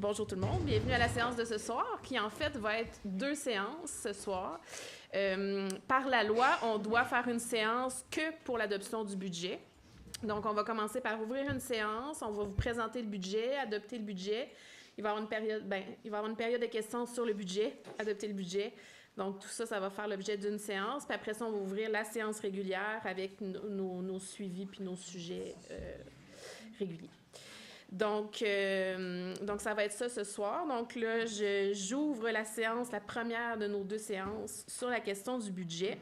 Bonjour tout le monde, bienvenue à la séance de ce soir, qui en fait va être 2 séances ce soir. Par la loi, on doit faire une séance que pour l'adoption du budget. Donc, on va commencer par ouvrir une séance, on va vous présenter le budget, adopter le budget. Il va y avoir une période de questions sur le budget, adopter le budget. Donc, tout ça, ça va faire l'objet d'une séance. Puis après ça, on va ouvrir la séance régulière avec nos suivis puis nos sujets réguliers. Donc, ça va être ça ce soir. Donc là, j'ouvre la séance, la première de nos 2 séances, sur la question du budget.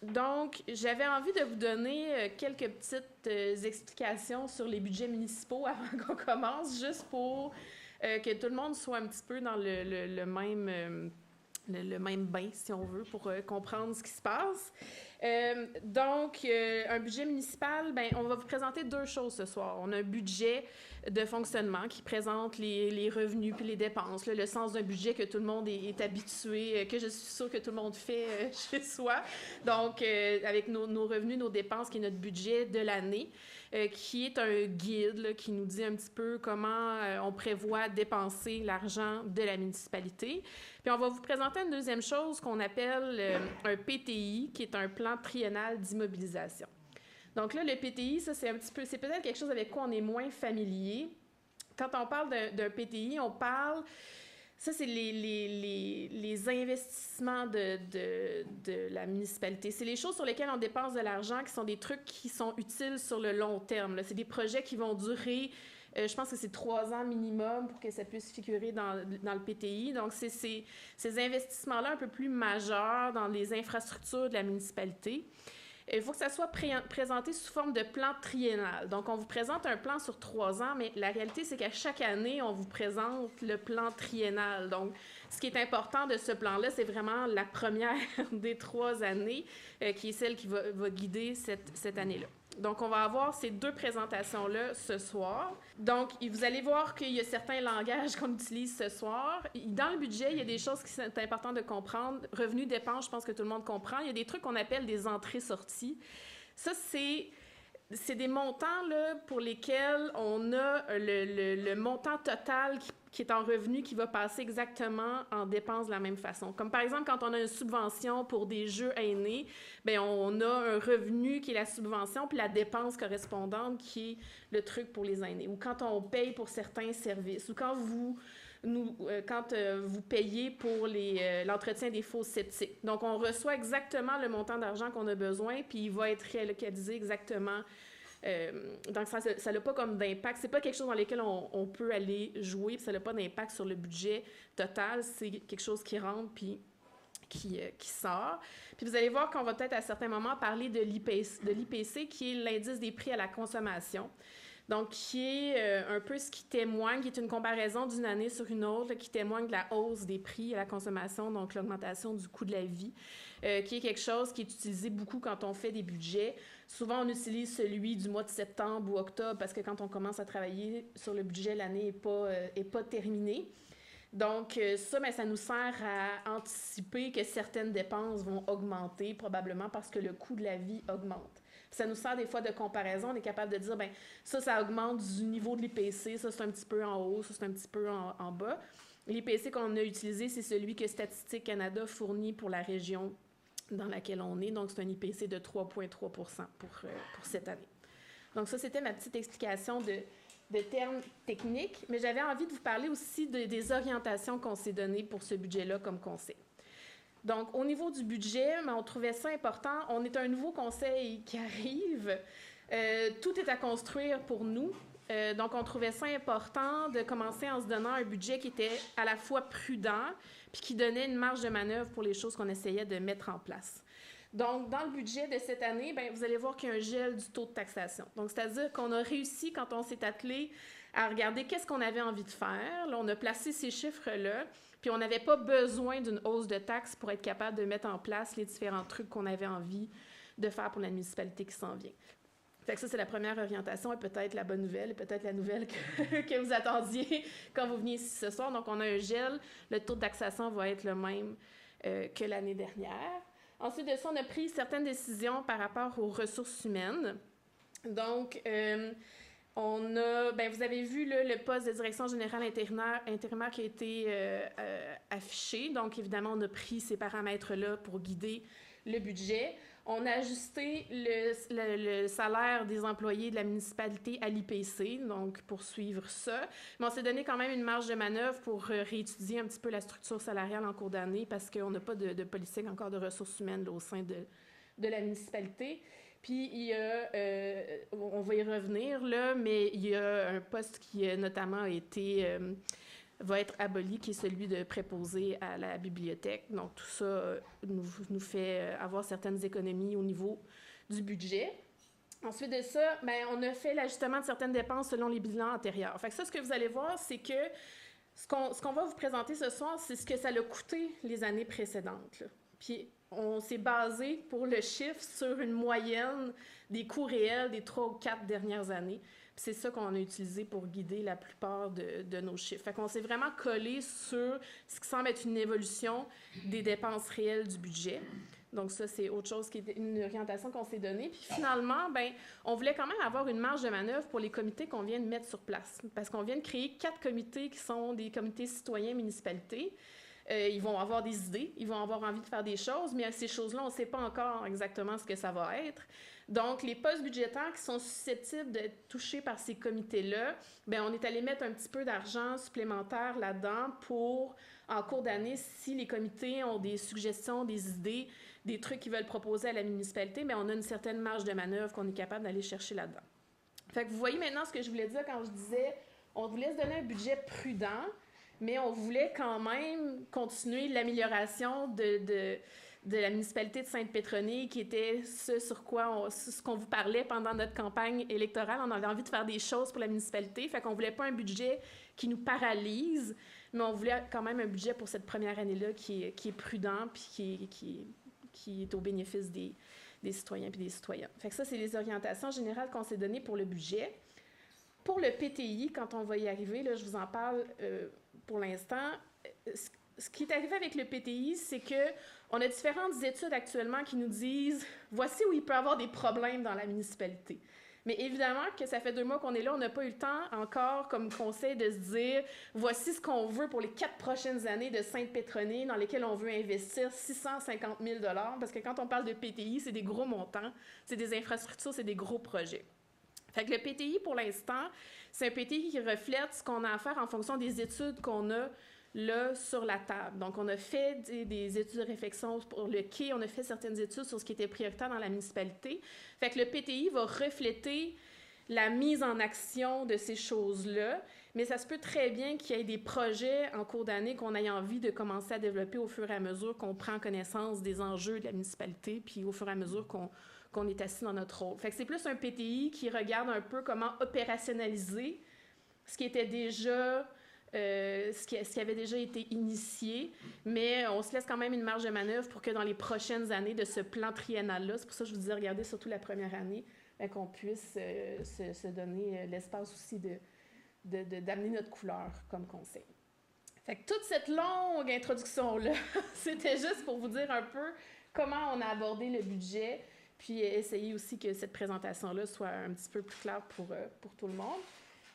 Donc, j'avais envie de vous donner quelques petites explications sur les budgets municipaux avant qu'on commence, juste pour que tout le monde soit un petit peu dans le même bain, si on veut, pour comprendre ce qui se passe. Un budget municipal, on va vous présenter 2 choses ce soir. On a un budget de fonctionnement qui présente les revenus puis les dépenses, là, le sens d'un budget que tout le monde est habitué, que je suis sûre que tout le monde fait chez soi. Donc, avec nos revenus, nos dépenses, qui est notre budget de l'année, qui est un guide là, qui nous dit un petit peu comment on prévoit dépenser l'argent de la municipalité. Puis on va vous présenter une deuxième chose qu'on appelle un PTI, qui est un plan triennal d'immobilisation. Donc là, le PTI, ça, c'est peut-être quelque chose avec quoi on est moins familier. Quand on parle d'un PTI, on parle... Ça, c'est les investissements de la municipalité. C'est les choses sur lesquelles on dépense de l'argent, qui sont des trucs qui sont utiles sur le long terme, là. C'est des projets qui vont durer... je pense que c'est 3 ans minimum pour que ça puisse figurer dans le PTI. Donc, c'est ces investissements-là un peu plus majeurs dans les infrastructures de la municipalité. Il faut que ça soit présenté sous forme de plan triennal. Donc, on vous présente un plan sur 3 ans, mais la réalité, c'est qu'à chaque année, on vous présente le plan triennal. Donc, ce qui est important de ce plan-là, c'est vraiment la première des 3 années, qui est celle qui va guider cette année-là. Donc, on va avoir ces 2 présentations-là ce soir. Donc, vous allez voir qu'il y a certains langages qu'on utilise ce soir. Dans le budget, il y a des choses qui sont importantes de comprendre. Revenus, dépenses, je pense que tout le monde comprend. Il y a des trucs qu'on appelle des entrées-sorties. Ça, c'est des montants là, pour lesquels on a le montant total qui est en revenu qui va passer exactement en dépenses de la même façon. Comme par exemple, quand on a une subvention pour des jeux aînés, on a un revenu qui est la subvention, puis la dépense correspondante qui est le truc pour les aînés. Ou quand on paye pour certains services, ou quand vous payez pour l'entretien des fosses septiques. Donc, on reçoit exactement le montant d'argent qu'on a besoin, puis il va être relocalisé exactement. Donc, ça n'a pas comme d'impact. C'est pas quelque chose dans lequel on peut aller jouer, puis ça n'a pas d'impact sur le budget total. C'est quelque chose qui rentre, puis qui sort. Puis vous allez voir qu'on va peut-être à certains moments parler de l'IPC, qui est l'indice des prix à la consommation. Donc, qui est un peu ce qui témoigne, qui est une comparaison d'une année sur une autre, là, qui témoigne de la hausse des prix à la consommation, donc l'augmentation du coût de la vie, qui est quelque chose qui est utilisé beaucoup quand on fait des budgets. Souvent, on utilise celui du mois de septembre ou octobre, parce que quand on commence à travailler sur le budget, l'année n'est pas terminée. Donc, ça nous sert à anticiper que certaines dépenses vont augmenter, probablement parce que le coût de la vie augmente. Ça nous sert des fois de comparaison. On est capable de dire, ça augmente du niveau de l'IPC, ça c'est un petit peu en haut, ça c'est un petit peu en bas. L'IPC qu'on a utilisé, c'est celui que Statistique Canada fournit pour la région dans laquelle on est. Donc, c'est un IPC de 3,3 pour cette année. Donc, ça, c'était ma petite explication de termes techniques, mais j'avais envie de vous parler aussi des orientations qu'on s'est données pour ce budget-là comme conseil. Donc, au niveau du budget, on trouvait ça important. On est un nouveau conseil qui arrive. Tout est à construire pour nous. Donc, on trouvait ça important de commencer en se donnant un budget qui était à la fois prudent puis qui donnait une marge de manœuvre pour les choses qu'on essayait de mettre en place. Donc, dans le budget de cette année, vous allez voir qu'il y a un gel du taux de taxation. Donc, c'est-à-dire qu'on a réussi, quand on s'est attelé à regarder qu'est-ce qu'on avait envie de faire. Là, on a placé ces chiffres-là, puis on n'avait pas besoin d'une hausse de taxes pour être capable de mettre en place les différents trucs qu'on avait envie de faire pour la municipalité qui s'en vient. Fait que ça, c'est la première orientation et peut-être la bonne nouvelle et peut-être la nouvelle que vous attendiez quand vous veniez ici ce soir. Donc, on a un gel. Le taux de taxation va être le même que l'année dernière. Ensuite de ça, on a pris certaines décisions par rapport aux ressources humaines. Donc, Vous avez vu là, le poste de direction générale intérimaire qui a été affiché. Donc, évidemment, on a pris ces paramètres-là pour guider le budget. On a ajusté le salaire des employés de la municipalité à l'IPC, donc pour suivre ça. Mais on s'est donné quand même une marge de manœuvre pour réétudier un petit peu la structure salariale en cours d'année parce qu'on n'a pas de politique encore de ressources humaines là, au sein de la municipalité. Puis, il y a, on va y revenir, là, mais il y a un poste qui notamment a été, va être aboli, qui est celui de préposé à la bibliothèque. Donc, tout ça nous fait avoir certaines économies au niveau du budget. Ensuite de ça, on a fait l'ajustement de certaines dépenses selon les bilans antérieurs. Fait que ça, ce que vous allez voir, c'est que ce qu'on va vous présenter ce soir, c'est ce que ça a coûté les années précédentes, là. Puis, on s'est basé pour le chiffre sur une moyenne des coûts réels des 3 ou 4 dernières années. Puis c'est ça qu'on a utilisé pour guider la plupart de nos chiffres. Fait qu'on s'est vraiment collé sur ce qui semble être une évolution des dépenses réelles du budget. Donc ça, c'est autre chose qui est une orientation qu'on s'est donnée. Puis finalement, on voulait quand même avoir une marge de manœuvre pour les comités qu'on vient de mettre sur place. Parce qu'on vient de créer 4 comités qui sont des comités citoyens municipalités. Ils vont avoir des idées, ils vont avoir envie de faire des choses, mais à ces choses-là, on ne sait pas encore exactement ce que ça va être. Donc, les postes budgétaires qui sont susceptibles d'être touchés par ces comités-là, on est allé mettre un petit peu d'argent supplémentaire là-dedans pour, en cours d'année, si les comités ont des suggestions, des idées, des trucs qu'ils veulent proposer à la municipalité, on a une certaine marge de manœuvre qu'on est capable d'aller chercher là-dedans. Fait que vous voyez maintenant ce que je voulais dire quand je disais, on voulait se donner un budget prudent, mais on voulait quand même continuer l'amélioration de la municipalité de Sainte-Pétronille, qui était ce qu'on vous parlait pendant notre campagne électorale. On avait envie de faire des choses pour la municipalité, fait qu'on voulait pas un budget qui nous paralyse, mais on voulait quand même un budget pour cette première année-là qui est prudent puis qui est au bénéfice des citoyens puis des citoyennes. Fait que ça, c'est les orientations générales qu'on s'est données pour le budget. Pour le PTI, quand on va y arriver, là, je vous en parle pour l'instant. Ce qui est arrivé avec le PTI, c'est qu'on a différentes études actuellement qui nous disent « Voici où il peut y avoir des problèmes dans la municipalité ». Mais évidemment que ça fait 2 mois qu'on est là, on n'a pas eu le temps encore comme conseil de se dire « Voici ce qu'on veut pour les 4 prochaines années de Sainte-Pétronille dans lesquelles on veut investir 650 000 $. Parce que quand on parle de PTI, c'est des gros montants, c'est des infrastructures, c'est des gros projets. Fait que le PTI, pour l'instant, c'est un PTI qui reflète ce qu'on a à faire en fonction des études qu'on a là sur la table. Donc, on a fait des études de réflexion pour le quai, on a fait certaines études sur ce qui était prioritaire dans la municipalité. Fait que le PTI va refléter la mise en action de ces choses-là, mais ça se peut très bien qu'il y ait des projets en cours d'année qu'on ait envie de commencer à développer au fur et à mesure qu'on prend connaissance des enjeux de la municipalité, puis au fur et à mesure qu'on est assis dans notre rôle. Fait que c'est plus un PTI qui regarde un peu comment opérationnaliser ce qui était déjà... ce qui avait déjà été initié, mais on se laisse quand même une marge de manœuvre pour que dans les prochaines années de ce plan triennal-là, c'est pour ça que je vous disais, regardez surtout la première année, qu'on puisse se donner l'espace aussi d'amener notre couleur comme conseil. Fait que toute cette longue introduction-là, c'était juste pour vous dire un peu comment on a abordé le budget, puis essayer aussi que cette présentation-là soit un petit peu plus claire pour tout le monde.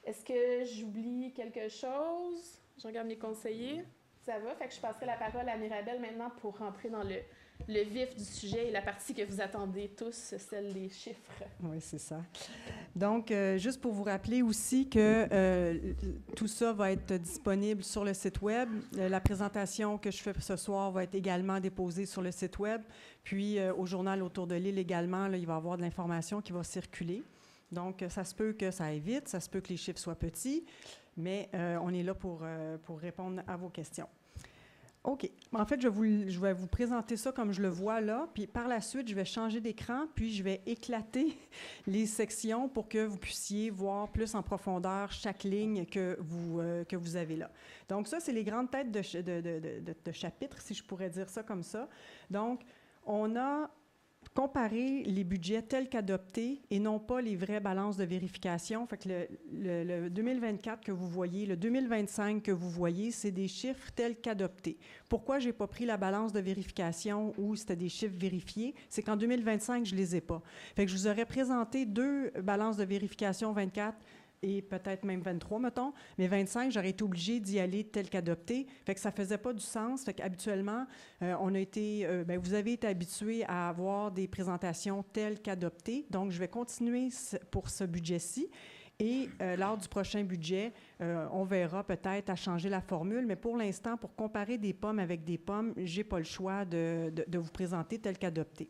Est-ce que j'oublie quelque chose? Je regarde mes conseillers. Ça va? Fait que je passerai la parole à Mirabelle maintenant pour rentrer dans le vif du sujet et la partie que vous attendez tous, celle des chiffres. Oui, c'est ça. Donc, juste pour vous rappeler aussi que tout ça va être disponible sur le site Web. La présentation que je fais ce soir va être également déposée sur le site Web. Puis, au journal Autour de l'île également, là, il va y avoir de l'information qui va circuler. Donc, ça se peut que ça aille vite, ça se peut que les chiffres soient petits, mais on est là pour répondre à vos questions. OK. En fait, je vais vous présenter ça comme je le vois là, puis par la suite, je vais changer d'écran, puis je vais éclater les sections pour que vous puissiez voir plus en profondeur chaque ligne que vous avez là. Donc, ça, c'est les grandes têtes de chapitres, si je pourrais dire ça comme ça. Donc, on a comparer les budgets tels qu'adoptés et non pas les vraies balances de vérification. Fait que le 2024 que vous voyez, le 2025 que vous voyez, c'est des chiffres tels qu'adoptés. Pourquoi je n'ai pas pris la balance de vérification où c'était des chiffres vérifiés? C'est qu'en 2025, je ne les ai pas. Fait que je vous aurais présenté 2 balances de vérification 24 et peut-être même 23, mettons, mais 25, j'aurais été obligée d'y aller tel qu'adopté. Fait que ça faisait pas du sens. Fait qu'habituellement, vous avez été habitués à avoir des présentations telles qu'adoptées. Donc, je vais continuer pour ce budget-ci. Et lors du prochain budget, on verra peut-être à changer la formule, mais pour l'instant, pour comparer des pommes avec des pommes, je n'ai pas le choix de vous présenter tel qu'adopté.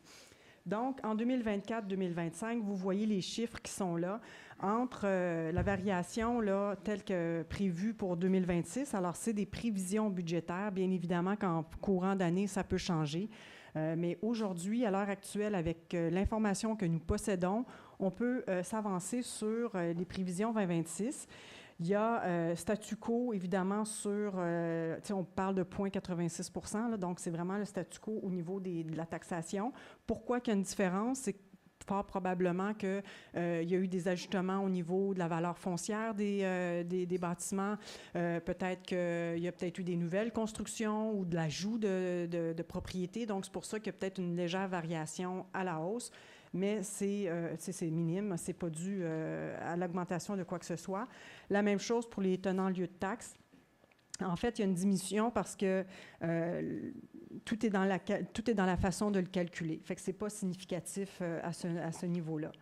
Donc, en 2024-2025, vous voyez les chiffres qui sont là entre la variation là, telle que prévue pour 2026. Alors, c'est des prévisions budgétaires. Bien évidemment qu'en courant d'année, ça peut changer. Mais aujourd'hui, à l'heure actuelle, avec l'information que nous possédons, on peut s'avancer sur les prévisions 2026. Il y a statu quo, évidemment, sur, on parle de 0,86 %, là, donc c'est vraiment le statu quo au niveau de la taxation. Pourquoi qu'il y a une différence? C'est fort probablement qu'il y a eu des ajustements au niveau de la valeur foncière des bâtiments. Peut-être qu'il y a peut-être eu des nouvelles constructions ou de l'ajout de propriétés. Donc, c'est pour ça qu'il y a peut-être une légère variation à la hausse. Mais c'est minime, c'est pas dû à l'augmentation de quoi que ce soit. La même chose pour les tenants lieux de taxes. En fait, il y a une diminution parce que tout est dans la façon de le calculer. Fait que c'est pas significatif à ce niveau-là.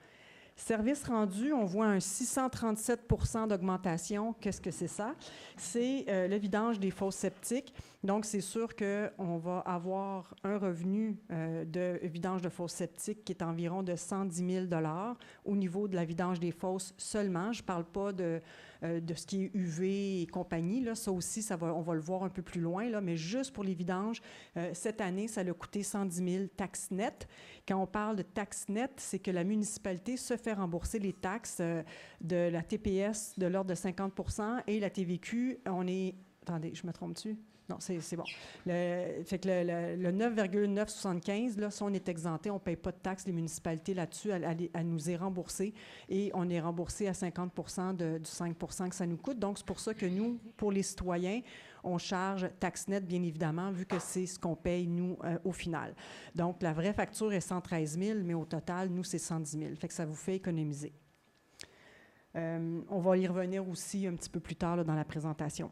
Services rendus, on voit un 637 % d'augmentation. Qu'est-ce que c'est ça? C'est le vidange des fosses septiques. Donc, c'est sûr qu'on va avoir un revenu de vidange de fosses septiques qui est environ de 110 000 $ au niveau de la vidange des fosses seulement. Je ne parle pas de ce qui est UV et compagnie. Là. Ça aussi, on va le voir un peu plus loin, là, mais juste pour les vidanges, cette année, ça a coûté 110 000 taxes nettes. Quand on parle de taxes nettes, c'est que la municipalité se fait rembourser les taxes de la TPS de l'ordre de 50 % et la TVQ, on est... Attendez, je me trompe dessus? Non, c'est bon. Fait que le 9,975, là, si on est exempté, on ne paye pas de taxes, les municipalités là-dessus, elle nous est remboursée et on est remboursé à 50 % du 5 % que ça nous coûte. Donc, c'est pour ça que nous, pour les citoyens, on charge taxe nette, bien évidemment, vu que c'est ce qu'on paye, nous, au final. Donc, la vraie facture est 113 000, mais au total, nous, c'est 110 000. Fait que ça vous fait économiser. On va y revenir aussi un petit peu plus tard là, dans la présentation.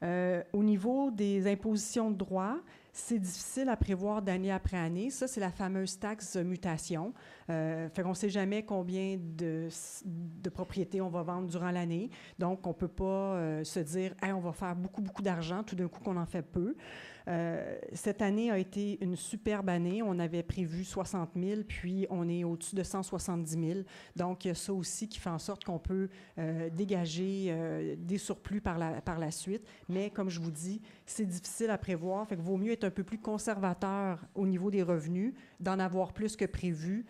Au niveau des impositions de droit, c'est difficile à prévoir d'année après année. Ça, c'est la fameuse taxe mutation. Fait qu'on ne sait jamais combien de propriétés on va vendre durant l'année. Donc, on ne peut pas se dire hey, on va faire beaucoup, beaucoup d'argent, tout d'un coup qu'on en fait peu. Cette année a été une superbe année. On avait prévu 60 000, puis on est au-dessus de 170 000. Donc, il y a ça aussi qui fait en sorte qu'on peut dégager des surplus par la suite. Mais, comme je vous dis, c'est difficile à prévoir. Fait qu'il vaut mieux être un peu plus conservateur au niveau des revenus, d'en avoir plus que prévu.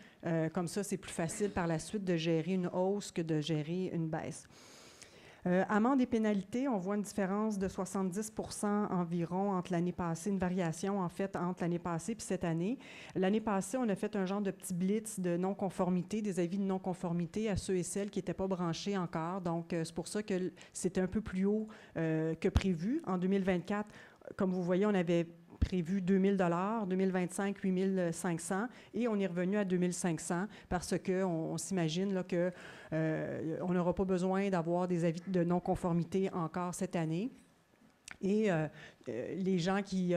Comme ça, c'est plus facile par la suite de gérer une hausse que de gérer une baisse. Amendes et pénalités, on voit une différence de 70 % environ entre l'année passée, une variation en fait entre l'année passée et cette année. L'année passée, on a fait un genre de petit blitz de non-conformité, des avis de non-conformité à ceux et celles qui n'étaient pas branchés encore. Donc, c'est pour ça que c'était un peu plus haut que prévu. En 2024, comme vous voyez, on avait prévu 2 000 $, 2025, 8 500 et on est revenu à 2 500 parce qu'on s'imagine là, qu'on n'aura pas besoin d'avoir des avis de non-conformité encore cette année. Et les gens qui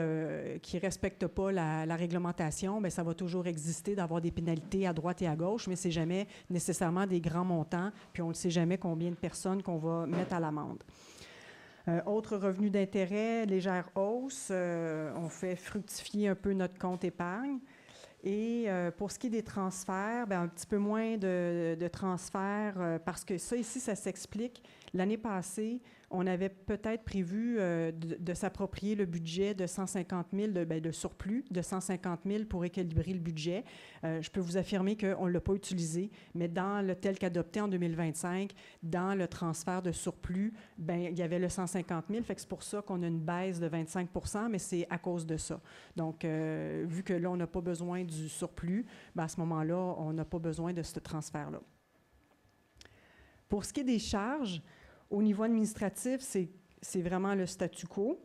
respectent pas la réglementation, bien, ça va toujours exister d'avoir des pénalités à droite et à gauche, mais c'est jamais nécessairement des grands montants, puis on ne sait jamais combien de personnes qu'on va mettre à l'amende. Autre revenu d'intérêt, légère hausse. On fait fructifier un peu notre compte épargne. Et pour ce qui est des transferts, bien, un petit peu moins de transferts parce que ça, ici, ça s'explique. L'année passée, on avait peut-être prévu de s'approprier le budget de 150 000, de surplus de 150 000 pour équilibrer le budget. Je peux vous affirmer qu'on ne l'a pas utilisé, mais dans le tel qu'adopté en 2025, dans le transfert de surplus, bien, il y avait le 150 000, fait que c'est pour ça qu'on a une baisse de 25 %, mais c'est à cause de ça. Donc, vu que là, on n'a pas besoin du surplus, bien, à ce moment-là, on n'a pas besoin de ce transfert-là. Pour ce qui est des charges, au niveau administratif, c'est vraiment le statu quo.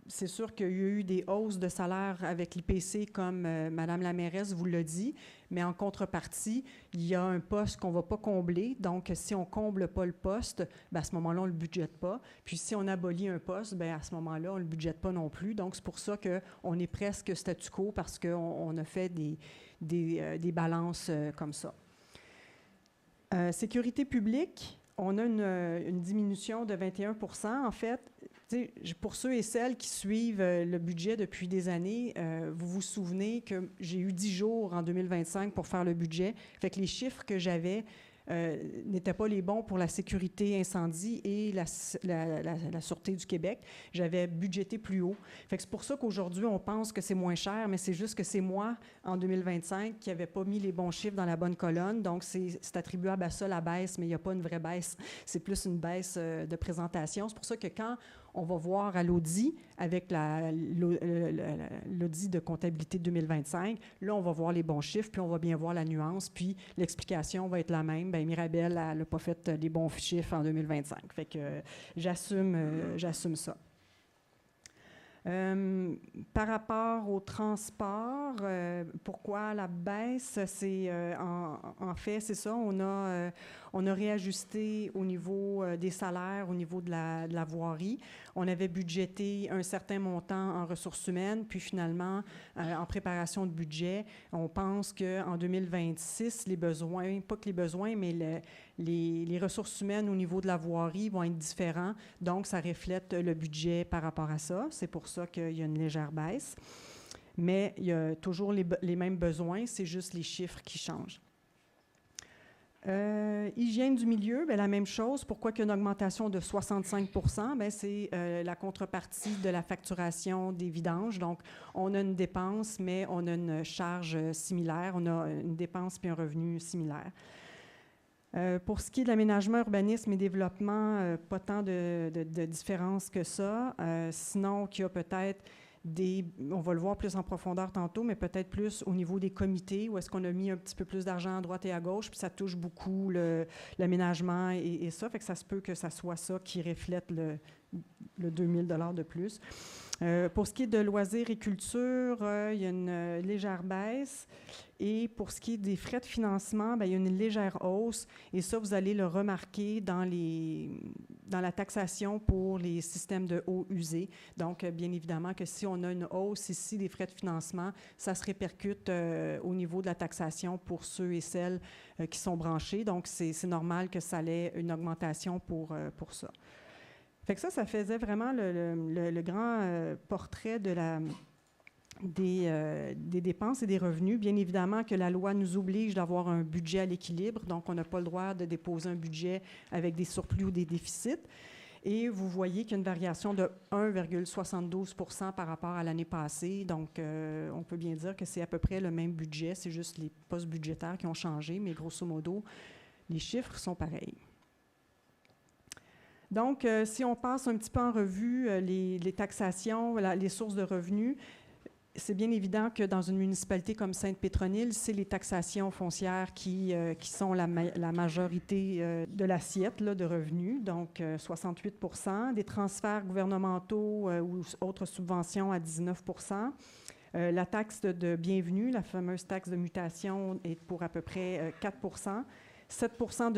C'est sûr qu'il y a eu des hausses de salaire avec l'IPC, comme Mme la mairesse vous l'a dit, mais en contrepartie, il y a un poste qu'on ne va pas combler. Donc, si on ne comble pas le poste, bien, à ce moment-là, on ne le budgète pas. Puis, si on abolit un poste, bien, à ce moment-là, on ne le budgète pas non plus. Donc, c'est pour ça qu'on est presque statu quo, parce qu'on a fait des balances comme ça. Sécurité publique, on a une diminution de 21 %. En fait, pour ceux et celles qui suivent le budget depuis des années, vous vous souvenez que j'ai eu 10 jours en 2025 pour faire le budget. Fait que les chiffres que j'avais n'étaient pas les bons pour la sécurité incendie et la Sûreté du Québec. J'avais budgété plus haut. Fait que c'est pour ça qu'aujourd'hui, on pense que c'est moins cher, mais c'est juste que c'est moi, en 2025, qui n'avais pas mis les bons chiffres dans la bonne colonne. Donc, c'est attribuable à ça, la baisse, mais il n'y a pas une vraie baisse. C'est plus une baisse de présentation. C'est pour ça que quand on va voir à l'audit, avec l'audit de comptabilité de 2025, là, on va voir les bons chiffres, puis on va bien voir la nuance, puis l'explication va être la même. Bien, Mirabel, elle n'a pas fait les bons chiffres en 2025. Fait que j'assume ça. Par rapport au transport, pourquoi la baisse? C'est en fait, c'est ça, on a réajusté au niveau des salaires, au niveau de la voirie. On avait budgété un certain montant en ressources humaines, puis finalement, en préparation de budget, on pense qu'en 2026, les besoins, pas que les besoins, mais les ressources humaines au niveau de la voirie vont être différents. Donc, ça reflète le budget par rapport à ça. C'est pour ça qu'il y a une légère baisse. Mais il y a toujours les mêmes besoins, c'est juste les chiffres qui changent. Hygiène du milieu, bien, la même chose. Pourquoi qu'il y a une augmentation de 65 %? Bien, c'est la contrepartie de la facturation des vidanges. Donc, on a une dépense, mais on a une charge similaire. On a une dépense puis un revenu similaire. Pour ce qui est de l'aménagement, urbanisme et développement, pas tant de différence que ça. Sinon, qu'il y a peut-être on va le voir plus en profondeur tantôt, mais peut-être plus au niveau des comités, où est-ce qu'on a mis un petit peu plus d'argent à droite et à gauche, puis ça touche beaucoup l'aménagement et ça. Fait que ça se peut que ça soit ça qui reflète le 2 000 $ de plus. Pour ce qui est de loisirs et culture, il y a une légère baisse. Et pour ce qui est des frais de financement, bien, il y a une légère hausse. Et ça, vous allez le remarquer dans la taxation pour les systèmes de eau usée. Donc, bien évidemment que si on a une hausse ici des frais de financement, ça se répercute au niveau de la taxation pour ceux et celles qui sont branchés. Donc, c'est normal que ça ait une augmentation pour ça. Fait que ça faisait vraiment le grand portrait des dépenses et des revenus. Bien évidemment que la loi nous oblige d'avoir un budget à l'équilibre, donc on n'a pas le droit de déposer un budget avec des surplus ou des déficits. Et vous voyez qu'il y a une variation de 1,72 % par rapport à l'année passée. Donc, on peut bien dire que c'est à peu près le même budget, c'est juste les postes budgétaires qui ont changé, mais grosso modo, les chiffres sont pareils. Donc, si on passe un petit peu en revue les taxations, les sources de revenus, c'est bien évident que dans une municipalité comme Sainte-Pétronille, c'est les taxations foncières qui sont la majorité de l'assiette de revenus, donc 68 %, des transferts gouvernementaux ou autres subventions à 19 %. La taxe de bienvenue, la fameuse taxe de mutation, est pour à peu près 4 %. 7 %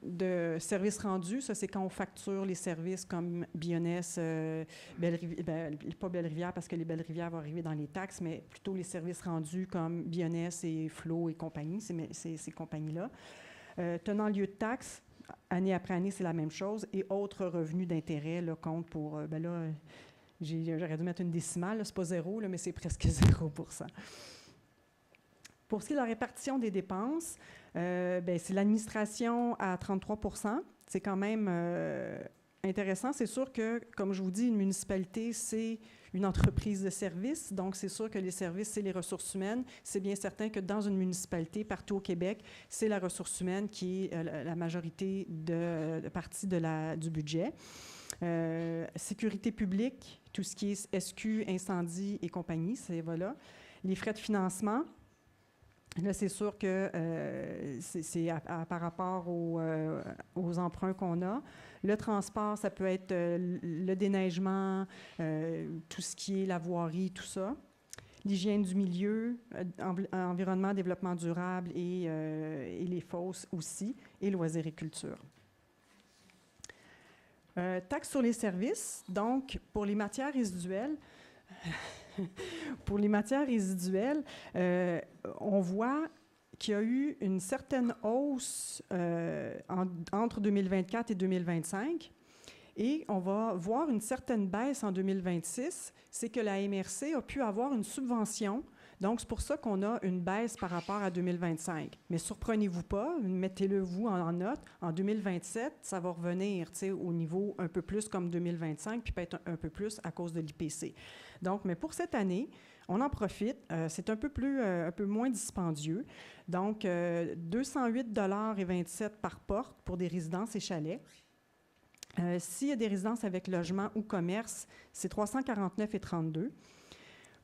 de services rendus, ça c'est quand on facture les services comme Bioness, pas Belle-Rivière parce que les Belle-Rivières vont arriver dans les taxes, mais plutôt les services rendus comme Bioness et Flo et compagnie, ces compagnies-là. Tenant lieu de taxes, année après année, c'est la même chose. Et autres revenus d'intérêt comptent pour, j'aurais dû mettre une décimale, c'est pas 0, mais c'est presque 0 %. Pour ce qui est de la répartition des dépenses, c'est l'administration à 33 %. C'est quand même intéressant. C'est sûr que, comme je vous dis, une municipalité, c'est une entreprise de services. Donc, c'est sûr que les services, c'est les ressources humaines. C'est bien certain que dans une municipalité, partout au Québec, c'est la ressource humaine qui est la majorité de partie du budget. Sécurité publique, tout ce qui est SQ, incendie et compagnie, c'est voilà. Les frais de financement. Là, c'est sûr que c'est par rapport aux emprunts qu'on a. Le transport, ça peut être le déneigement, tout ce qui est la voirie, tout ça. L'hygiène du milieu, environnement, développement durable et les fosses aussi, et loisirs et culture. Taxe sur les services, donc pour les matières résiduelles, on voit qu'il y a eu une certaine hausse entre 2024 et 2025 et on va voir une certaine baisse en 2026. C'est que la MRC a pu avoir une subvention. Donc, c'est pour ça qu'on a une baisse par rapport à 2025. Mais surprenez-vous pas, mettez-le vous en note, en 2027, ça va revenir au niveau un peu plus comme 2025, puis peut-être un peu plus à cause de l'IPC. Donc, mais pour cette année, on en profite. C'est un peu moins dispendieux. Donc, 208,27 $ par porte pour des résidences et chalets. S'il y a des résidences avec logement ou commerce, c'est 349,32 $.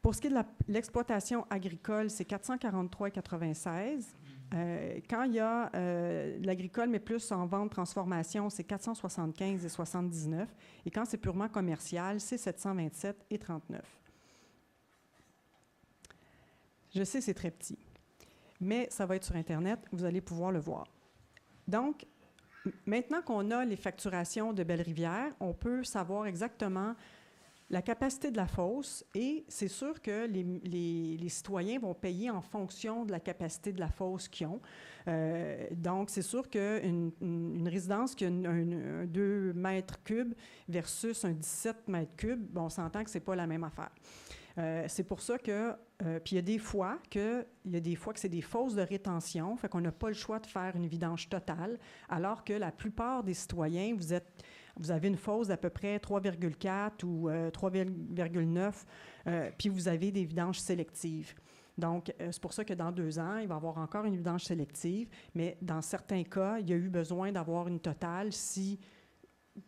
Pour ce qui est de l'exploitation agricole, c'est 443,96 $. Quand il y a l'agricole, mais plus en vente transformation, c'est 475,79 $. Et quand c'est purement commercial, c'est 727,39 $. Je sais, c'est très petit, mais ça va être sur Internet, vous allez pouvoir le voir. Donc, maintenant qu'on a les facturations de Belle-Rivière, on peut savoir exactement la capacité de la fosse et c'est sûr que les citoyens vont payer en fonction de la capacité de la fosse qu'ils ont. Donc, c'est sûr qu'une résidence qui a un 2 mètres cubes versus un 17 mètres cubes, bon, on s'entend que ce n'est pas la même affaire. C'est pour ça que, puis il y a des fois que c'est des fosses de rétention, fait qu'on n'a pas le choix de faire une vidange totale, alors que la plupart des citoyens, vous avez une fosse d'à peu près 3,4 ou 3,9, puis vous avez des vidanges sélectives. Donc, c'est pour ça que dans 2 ans, il va y avoir encore une vidange sélective, mais dans certains cas, il y a eu besoin d'avoir une totale si,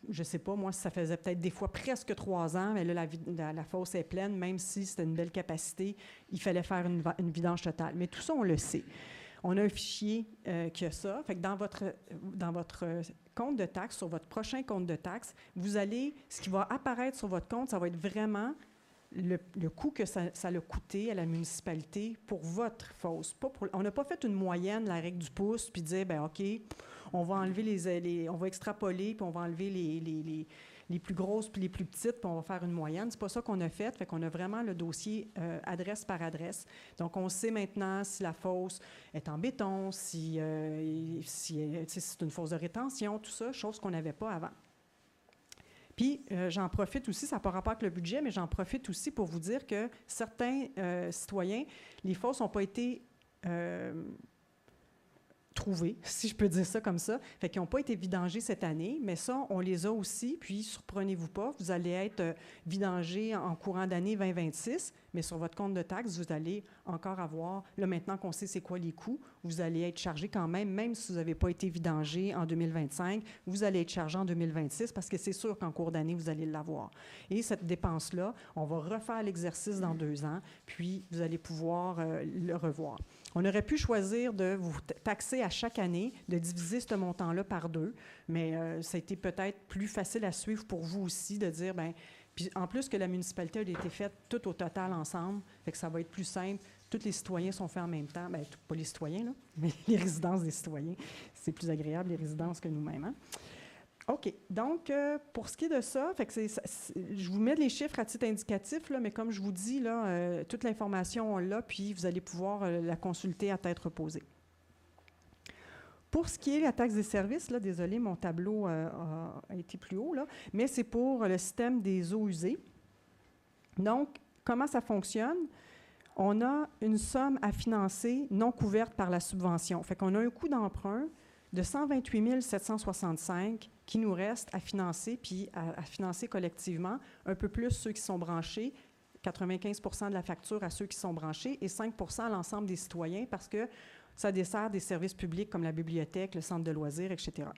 je ne sais pas, moi, ça faisait peut-être des fois presque 3 ans, mais là, la fosse est pleine, même si c'était une belle capacité, il fallait faire une vidange totale. Mais tout ça, on le sait. On a un fichier qui a ça. Fait que dans votre compte de taxe, sur votre prochain compte de taxe, ce qui va apparaître sur votre compte, ça va être vraiment le coût que ça a coûté à la municipalité pour votre fosse. On n'a pas fait une moyenne, la règle du pouce, puis dire, bien, OK, on va enlever on va extrapoler, puis on va enlever les plus grosses puis les plus petites, puis on va faire une moyenne. C'est pas ça qu'on a fait. Fait qu'on a vraiment le dossier adresse par adresse. Donc, on sait maintenant si la fosse est en béton, si c'est une fosse de rétention, tout ça, chose qu'on n'avait pas avant. Puis, j'en profite aussi, ça n'a pas rapport avec le budget, mais j'en profite aussi pour vous dire que certains citoyens, les fosses n'ont pas été trouvés, si je peux dire ça comme ça. Fait qu'ils n'ont pas été vidangés cette année, mais ça, on les a aussi. Puis, surprenez-vous pas, vous allez être vidangés en courant d'année 2026, mais sur votre compte de taxe, vous allez encore avoir, là maintenant qu'on sait c'est quoi les coûts, vous allez être chargé quand même si vous n'avez pas été vidangé en 2025, vous allez être chargé en 2026 parce que c'est sûr qu'en cours d'année, vous allez l'avoir. Et cette dépense-là, on va refaire l'exercice dans 2 ans, puis vous allez pouvoir le revoir. On aurait pu choisir de vous taxer à chaque année, de diviser ce montant-là par 2, mais ça a été peut-être plus facile à suivre pour vous aussi de dire, bien, puis en plus que la municipalité a été faite tout au total ensemble, fait que ça va être plus simple. Tous les citoyens sont faits en même temps. Bien, pas les citoyens, là, mais les résidences des citoyens. C'est plus agréable, les résidences, que nous-mêmes. Hein? OK. Donc, pour ce qui est de ça, fait que je vous mets les chiffres à titre indicatif, là, mais comme je vous dis, là, toute l'information, on l'a, puis vous allez pouvoir la consulter à tête reposée. Pour ce qui est de la taxe des services, là, désolé, mon tableau a été plus haut, là, mais c'est pour le système des eaux usées. Donc, comment ça fonctionne? On a une somme à financer non couverte par la subvention. Fait qu'on a un coût d'emprunt de 128 765 qui nous reste à financer, puis à financer collectivement, un peu plus ceux qui sont branchés, 95 % de la facture à ceux qui sont branchés et 5 % à l'ensemble des citoyens parce que ça dessert des services publics comme la bibliothèque, le centre de loisirs, etc.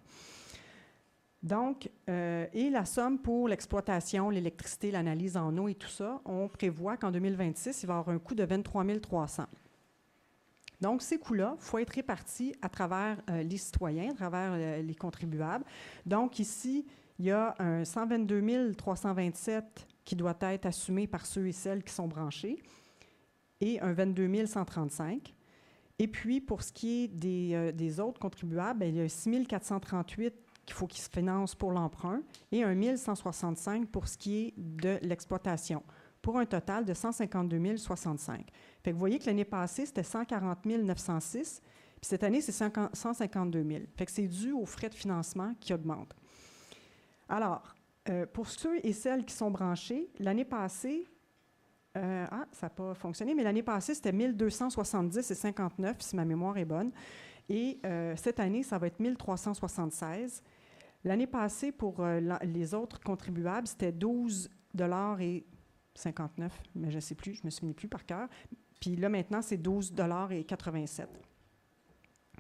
Donc, et la somme pour l'exploitation, l'électricité, l'analyse en eau et tout ça, on prévoit qu'en 2026, il va y avoir un coût de 23 300. Donc, ces coûts-là, il faut être répartis à travers les citoyens, à travers les contribuables. Donc, ici, il y a un 122 327 qui doit être assumé par ceux et celles qui sont branchés et un 22 135. Et puis, pour ce qui est des autres contribuables, bien, il y a 6 438 qu'il faut qu'ils se financent pour l'emprunt et un 1 165 pour ce qui est de l'exploitation, pour un total de 152 065. Fait que vous voyez que l'année passée, c'était 140 906, puis cette année, c'est 152 000. Fait que c'est dû aux frais de financement qui augmentent. Alors, pour ceux et celles qui sont branchés, l'année passée, ça n'a pas fonctionné, mais l'année passée, c'était 1270,59, si ma mémoire est bonne. Et cette année, ça va être 1376. L'année passée, pour les autres contribuables, c'était 12,59 $, mais je ne sais plus, je ne me souviens plus par cœur. Puis là, maintenant, c'est 12,87 $.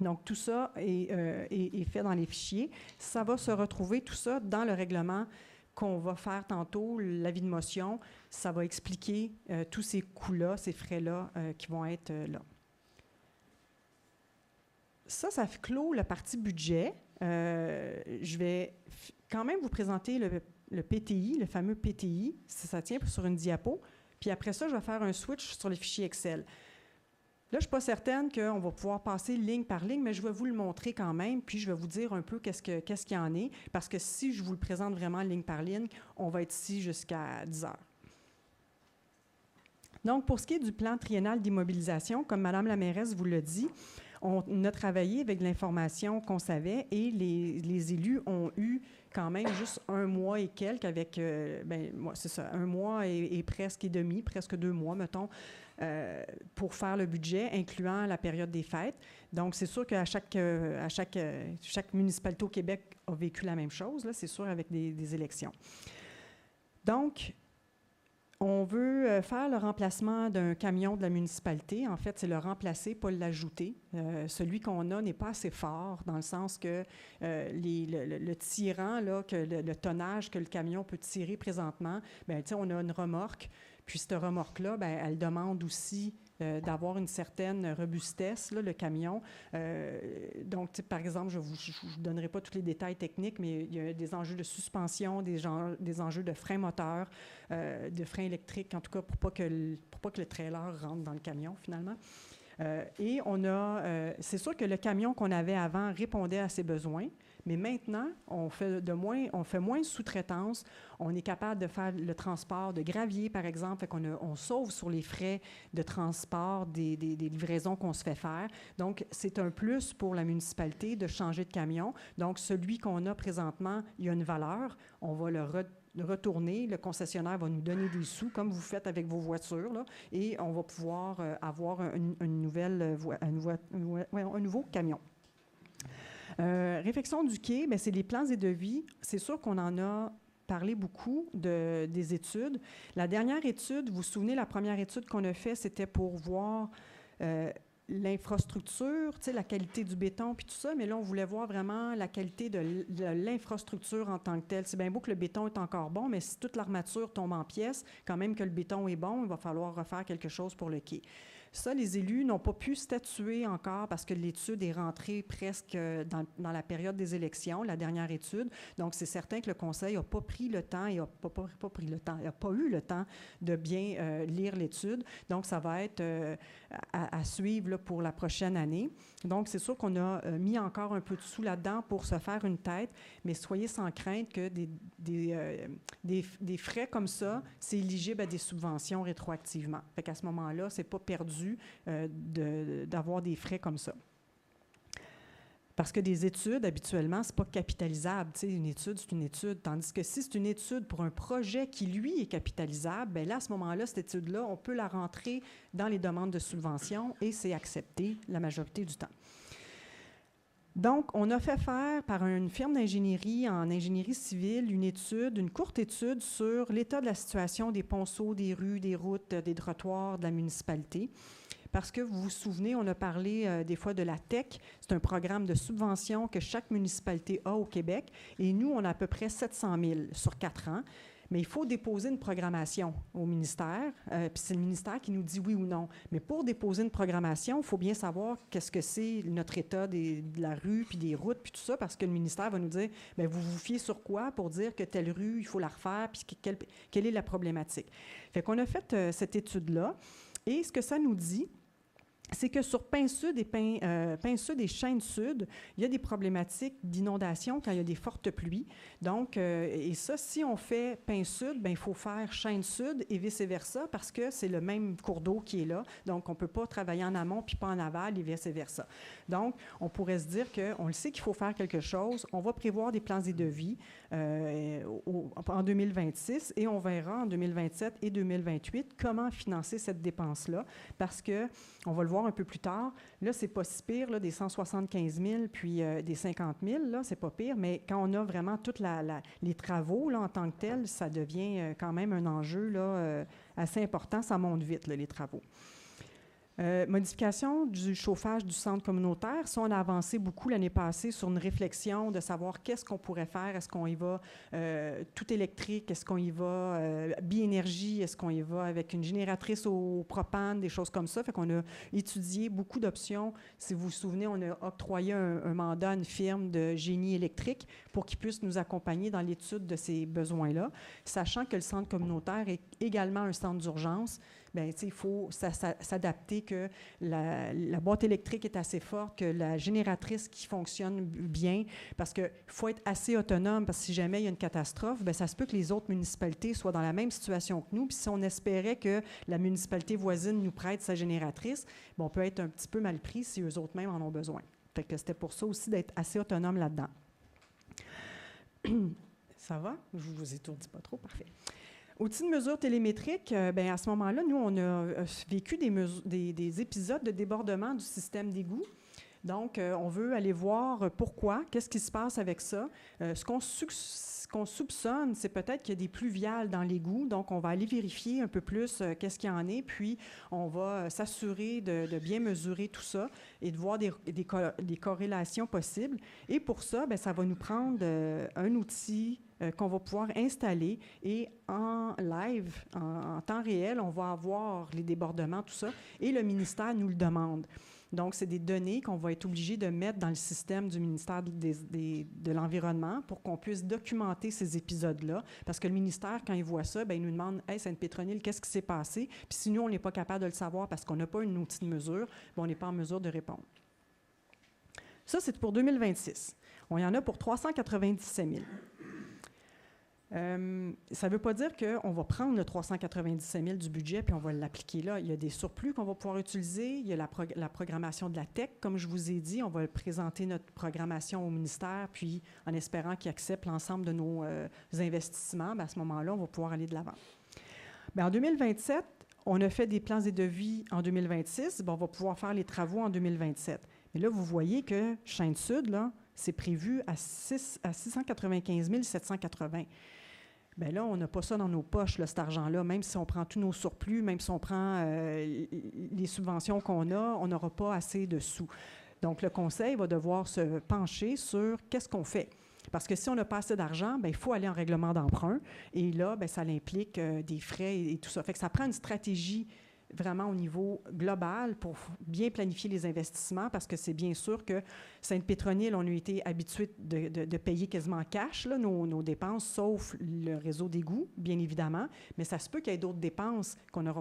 Donc, tout ça est fait dans les fichiers. Ça va se retrouver, tout ça, dans le règlement qu'on va faire tantôt, l'avis de motion. Ça va expliquer tous ces coûts-là, ces frais-là qui vont être là. Ça clôt la partie budget. Je vais quand même vous présenter le PTI, le fameux PTI. Ça tient sur une diapo. Puis après ça, je vais faire un switch sur les fichiers Excel. Là, je ne suis pas certaine qu'on va pouvoir passer ligne par ligne, mais je vais vous le montrer quand même, puis je vais vous dire un peu qu'est-ce qu'il y en est, parce que si je vous le présente vraiment ligne par ligne, on va être ici jusqu'à 10 heures. Donc, pour ce qui est du plan triennal d'immobilisation, comme Mme la mairesse vous l'a dit, on a travaillé avec l'information qu'on savait et les élus ont eu quand même juste un mois et quelques avec, c'est ça, un mois et presque et demi, presque 2 mois, mettons, pour faire le budget, incluant la période des fêtes. Donc, c'est sûr qu'à chaque municipalité au Québec a vécu la même chose, là, c'est sûr, avec des élections. Donc, on veut faire le remplacement d'un camion de la municipalité. En fait, c'est le remplacer, pas l'ajouter. Celui qu'on a n'est pas assez fort, dans le sens que le tirant, là, le tonnage que le camion peut tirer présentement, bien, on a une remorque. Puis cette remorque-là, bien, elle demande aussi d'avoir une certaine robustesse, là, le camion. Donc, par exemple, je ne vous donnerai pas tous les détails techniques, mais il y a des enjeux de suspension, des enjeux de frein moteur, de frein électrique, en tout cas, pour pas que le trailer rentre dans le camion, finalement. Et c'est sûr que le camion qu'on avait avant répondait à ses besoins, mais maintenant, on fait moins de sous-traitance. On est capable de faire le transport de gravier, par exemple, fait on sauve sur les frais de transport des livraisons qu'on se fait faire. Donc, c'est un plus pour la municipalité de changer de camion. Donc, celui qu'on a présentement, il y a une valeur. On va le retourner. Le concessionnaire va nous donner des sous, comme vous faites avec vos voitures, là, et on va pouvoir avoir un nouveau camion. Réfection du quai, bien, c'est les plans et devis. C'est sûr qu'on en a parlé beaucoup des études. La dernière étude, vous vous souvenez, la première étude qu'on a faite, c'était pour voir l'infrastructure, la qualité du béton, puis tout ça, mais là, on voulait voir vraiment la qualité de l'infrastructure en tant que telle. C'est bien beau que le béton est encore bon, mais si toute l'armature tombe en pièces, quand même que le béton est bon, il va falloir refaire quelque chose pour le quai. Ça, les élus n'ont pas pu statuer encore parce que l'étude est rentrée presque dans la période des élections, la dernière étude. Donc, c'est certain que le Conseil n'a pas pris le temps, il n'a pas eu le temps de bien lire l'étude. Donc, ça va être à suivre là, pour la prochaine année. Donc, c'est sûr qu'on a mis encore un peu de sous là-dedans pour se faire une tête, mais soyez sans crainte que des frais comme ça, c'est éligible à des subventions rétroactivement. Fait qu'à ce moment-là, c'est pas perdu d'avoir des frais comme ça. Parce que des études, habituellement, c'est pas capitalisable. Tu sais, une étude, c'est une étude. Tandis que si c'est une étude pour un projet qui, lui, est capitalisable, bien là, à ce moment-là, cette étude-là, on peut la rentrer dans les demandes de subvention et c'est accepté la majorité du temps. Donc, on a fait faire par une firme d'ingénierie en ingénierie civile une courte étude sur l'état de la situation des ponceaux, des rues, des routes, des trottoirs de la municipalité. Parce que vous vous souvenez, on a parlé des fois de la TEC. C'est un programme de subvention que chaque municipalité a au Québec. Et nous, on a à peu près 700 000 sur 4 ans. mais il faut déposer une programmation au ministère, puis c'est le ministère qui nous dit oui ou non. Mais pour déposer une programmation, il faut bien savoir qu'est-ce que c'est notre état de la rue, puis des routes, puis tout ça, parce que le ministère va nous dire, bien, vous vous fiez sur quoi pour dire que telle rue, il faut la refaire, puis quelle est la problématique. Fait qu'on a fait cette étude-là, et ce que ça nous dit, c'est que sur Pin-Sud et Chêne-Sud, il y a des problématiques d'inondation quand il y a des fortes pluies. Donc, et ça, si on fait Pin-Sud, bien, il faut faire Chêne-Sud et vice-versa parce que c'est le même cours d'eau qui est là. Donc, on ne peut pas travailler en amont puis pas en aval et vice-versa. Donc, on pourrait se dire qu'on le sait qu'il faut faire quelque chose. On va prévoir des plans et devis en 2026 et on verra en 2027 et 2028 comment financer cette dépense-là parce que on va le voir un peu plus tard. Là, c'est pas si pire, là, des 175 000 puis des 50 000, là, c'est pas pire, mais quand on a vraiment tous les travaux là, en tant que tels, ça devient quand même un enjeu là, assez important. Ça monte vite, là, les travaux. Modification du chauffage du centre communautaire. Ça, on a avancé beaucoup l'année passée sur une réflexion de savoir qu'est-ce qu'on pourrait faire. Est-ce qu'on y va tout électrique? Est-ce qu'on y va bi-énergie? Est-ce qu'on y va avec une génératrice au propane? Des choses comme ça. Fait qu'on a étudié beaucoup d'options. Si vous vous souvenez, on a octroyé un mandat à une firme de génie électrique pour qu'ils puissent nous accompagner dans l'étude de ces besoins-là, sachant que le centre communautaire est également un centre d'urgence. Bien, il faut s'adapter, que la boîte électrique est assez forte, que la génératrice qui fonctionne bien, parce qu'il faut être assez autonome, parce que si jamais il y a une catastrophe, bien, ça se peut que les autres municipalités soient dans la même situation que nous, puis si on espérait que la municipalité voisine nous prête sa génératrice, bien, on peut être un petit peu mal pris si eux autres mêmes en ont besoin. Fait que c'était pour ça aussi d'être assez autonome là-dedans. Ça va? Je ne vous étourdis pas trop, parfait. Outils de mesure télémétrique, bien, à ce moment-là, nous, on a vécu des épisodes de débordement du système d'égout. Donc, on veut aller voir pourquoi, qu'est-ce qui se passe avec ça. Ce qu'on soupçonne, c'est peut-être qu'il y a des pluviales dans l'égout. Donc, on va aller vérifier un peu plus qu'est-ce qu'il y en est, puis on va s'assurer de bien mesurer tout ça et de voir des corrélations possibles. Et pour ça, bien, ça va nous prendre un outil qu'on va pouvoir installer et en live, en temps réel, on va avoir les débordements, tout ça, et le ministère nous le demande. Donc, c'est des données qu'on va être obligé de mettre dans le système du ministère de l'Environnement pour qu'on puisse documenter ces épisodes-là. Parce que le ministère, quand il voit ça, bien, il nous demande « Hey, Sainte-Pétronille, qu'est-ce qui s'est passé? » Puis si nous, on n'est pas capable de le savoir parce qu'on n'a pas un outil de mesure, bien, on n'est pas en mesure de répondre. Ça, c'est pour 2026. On y en a pour 397 000. Ça ne veut pas dire qu'on va prendre le 397 000 du budget puis on va l'appliquer là. Il y a des surplus qu'on va pouvoir utiliser. Il y a la programmation de la TEC, comme je vous ai dit. On va présenter notre programmation au ministère, puis en espérant qu'il accepte l'ensemble de nos investissements, bien, à ce moment-là, on va pouvoir aller de l'avant. Bien, en 2027, on a fait des plans et devis en 2026. Bien, on va pouvoir faire les travaux en 2027. Mais là, vous voyez que Chêne-Sud, là, c'est prévu à 695 780. Bien là, on n'a pas ça dans nos poches, là, cet argent-là. Même si on prend tous nos surplus, même si on prend les subventions qu'on a, on n'aura pas assez de sous. Donc, le conseil va devoir se pencher sur qu'est-ce qu'on fait. Parce que si on n'a pas assez d'argent, bien, il faut aller en règlement d'emprunt. Et là, bien, ça implique des frais et tout ça. Fait que ça prend une stratégie vraiment au niveau global pour bien planifier les investissements, parce que c'est bien sûr que Sainte-Pétronille, on a été habitués de payer quasiment en cash là, nos dépenses, sauf le réseau d'égout, bien évidemment, mais ça se peut qu'il y ait d'autres dépenses qu'on ne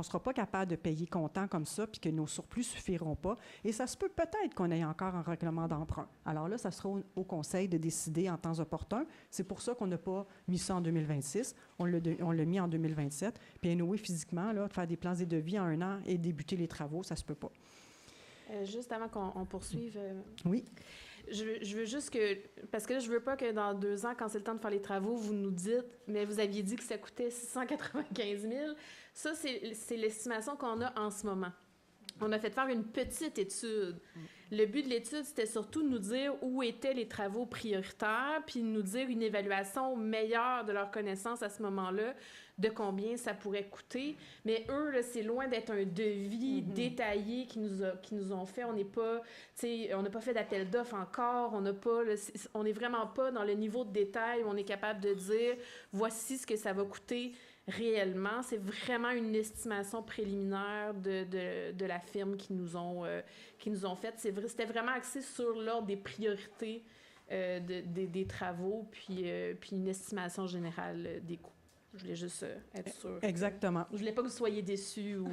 sera pas capable de payer comptant comme ça, puis que nos surplus ne suffiront pas. Et ça se peut peut-être qu'on ait encore un règlement d'emprunt. Alors là, ça sera au conseil de décider en temps opportun. C'est pour ça qu'on n'a pas mis ça en 2026. On l'a mis en 2027. Puis anyway, physiquement, là, de faire des plans et devis en 1 an et débuter les travaux, ça ne se peut pas. Juste avant qu'on poursuive... Oui. Je veux juste que... Parce que là, je veux pas que dans 2 ans, quand c'est le temps de faire les travaux, vous nous dites « Mais vous aviez dit que ça coûtait 695 000 ». Ça, c'est l'estimation qu'on a en ce moment. On a fait faire une petite étude. Le but de l'étude, c'était surtout de nous dire où étaient les travaux prioritaires, puis de nous dire une évaluation meilleure de leurs connaissances à ce moment-là, de combien ça pourrait coûter. Mais eux, là, c'est loin d'être un devis détaillé qu'ils nous ont fait. On n'a pas fait d'appel d'offres encore. On n'est vraiment pas dans le niveau de détail où on est capable de dire voici ce que ça va coûter réellement. C'est vraiment une estimation préliminaire de la firme qui nous ont faite. C'était vraiment axé sur l'ordre des priorités des travaux, puis une estimation générale des coûts. Je voulais juste être sûre. Exactement. Je voulais pas que vous soyez déçus ou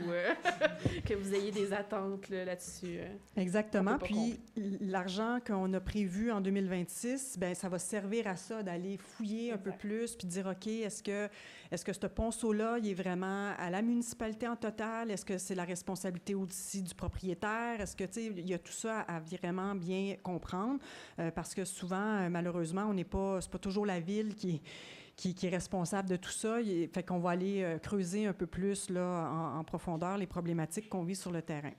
que vous ayez des attentes là-dessus. Exactement. Puis l'argent qu'on a prévu en 2026, bien, ça va servir à ça, d'aller fouiller un peu plus, puis de dire, OK, est-ce que ce ponceau-là, il est vraiment à la municipalité en total? Est-ce que c'est la responsabilité aussi du propriétaire? Est-ce que, tu sais, il y a tout ça à vraiment bien comprendre? Parce que souvent, malheureusement, c'est pas toujours la ville qui est responsable de tout ça. Fait qu'on va aller creuser un peu plus là, en profondeur les problématiques qu'on vit sur le terrain.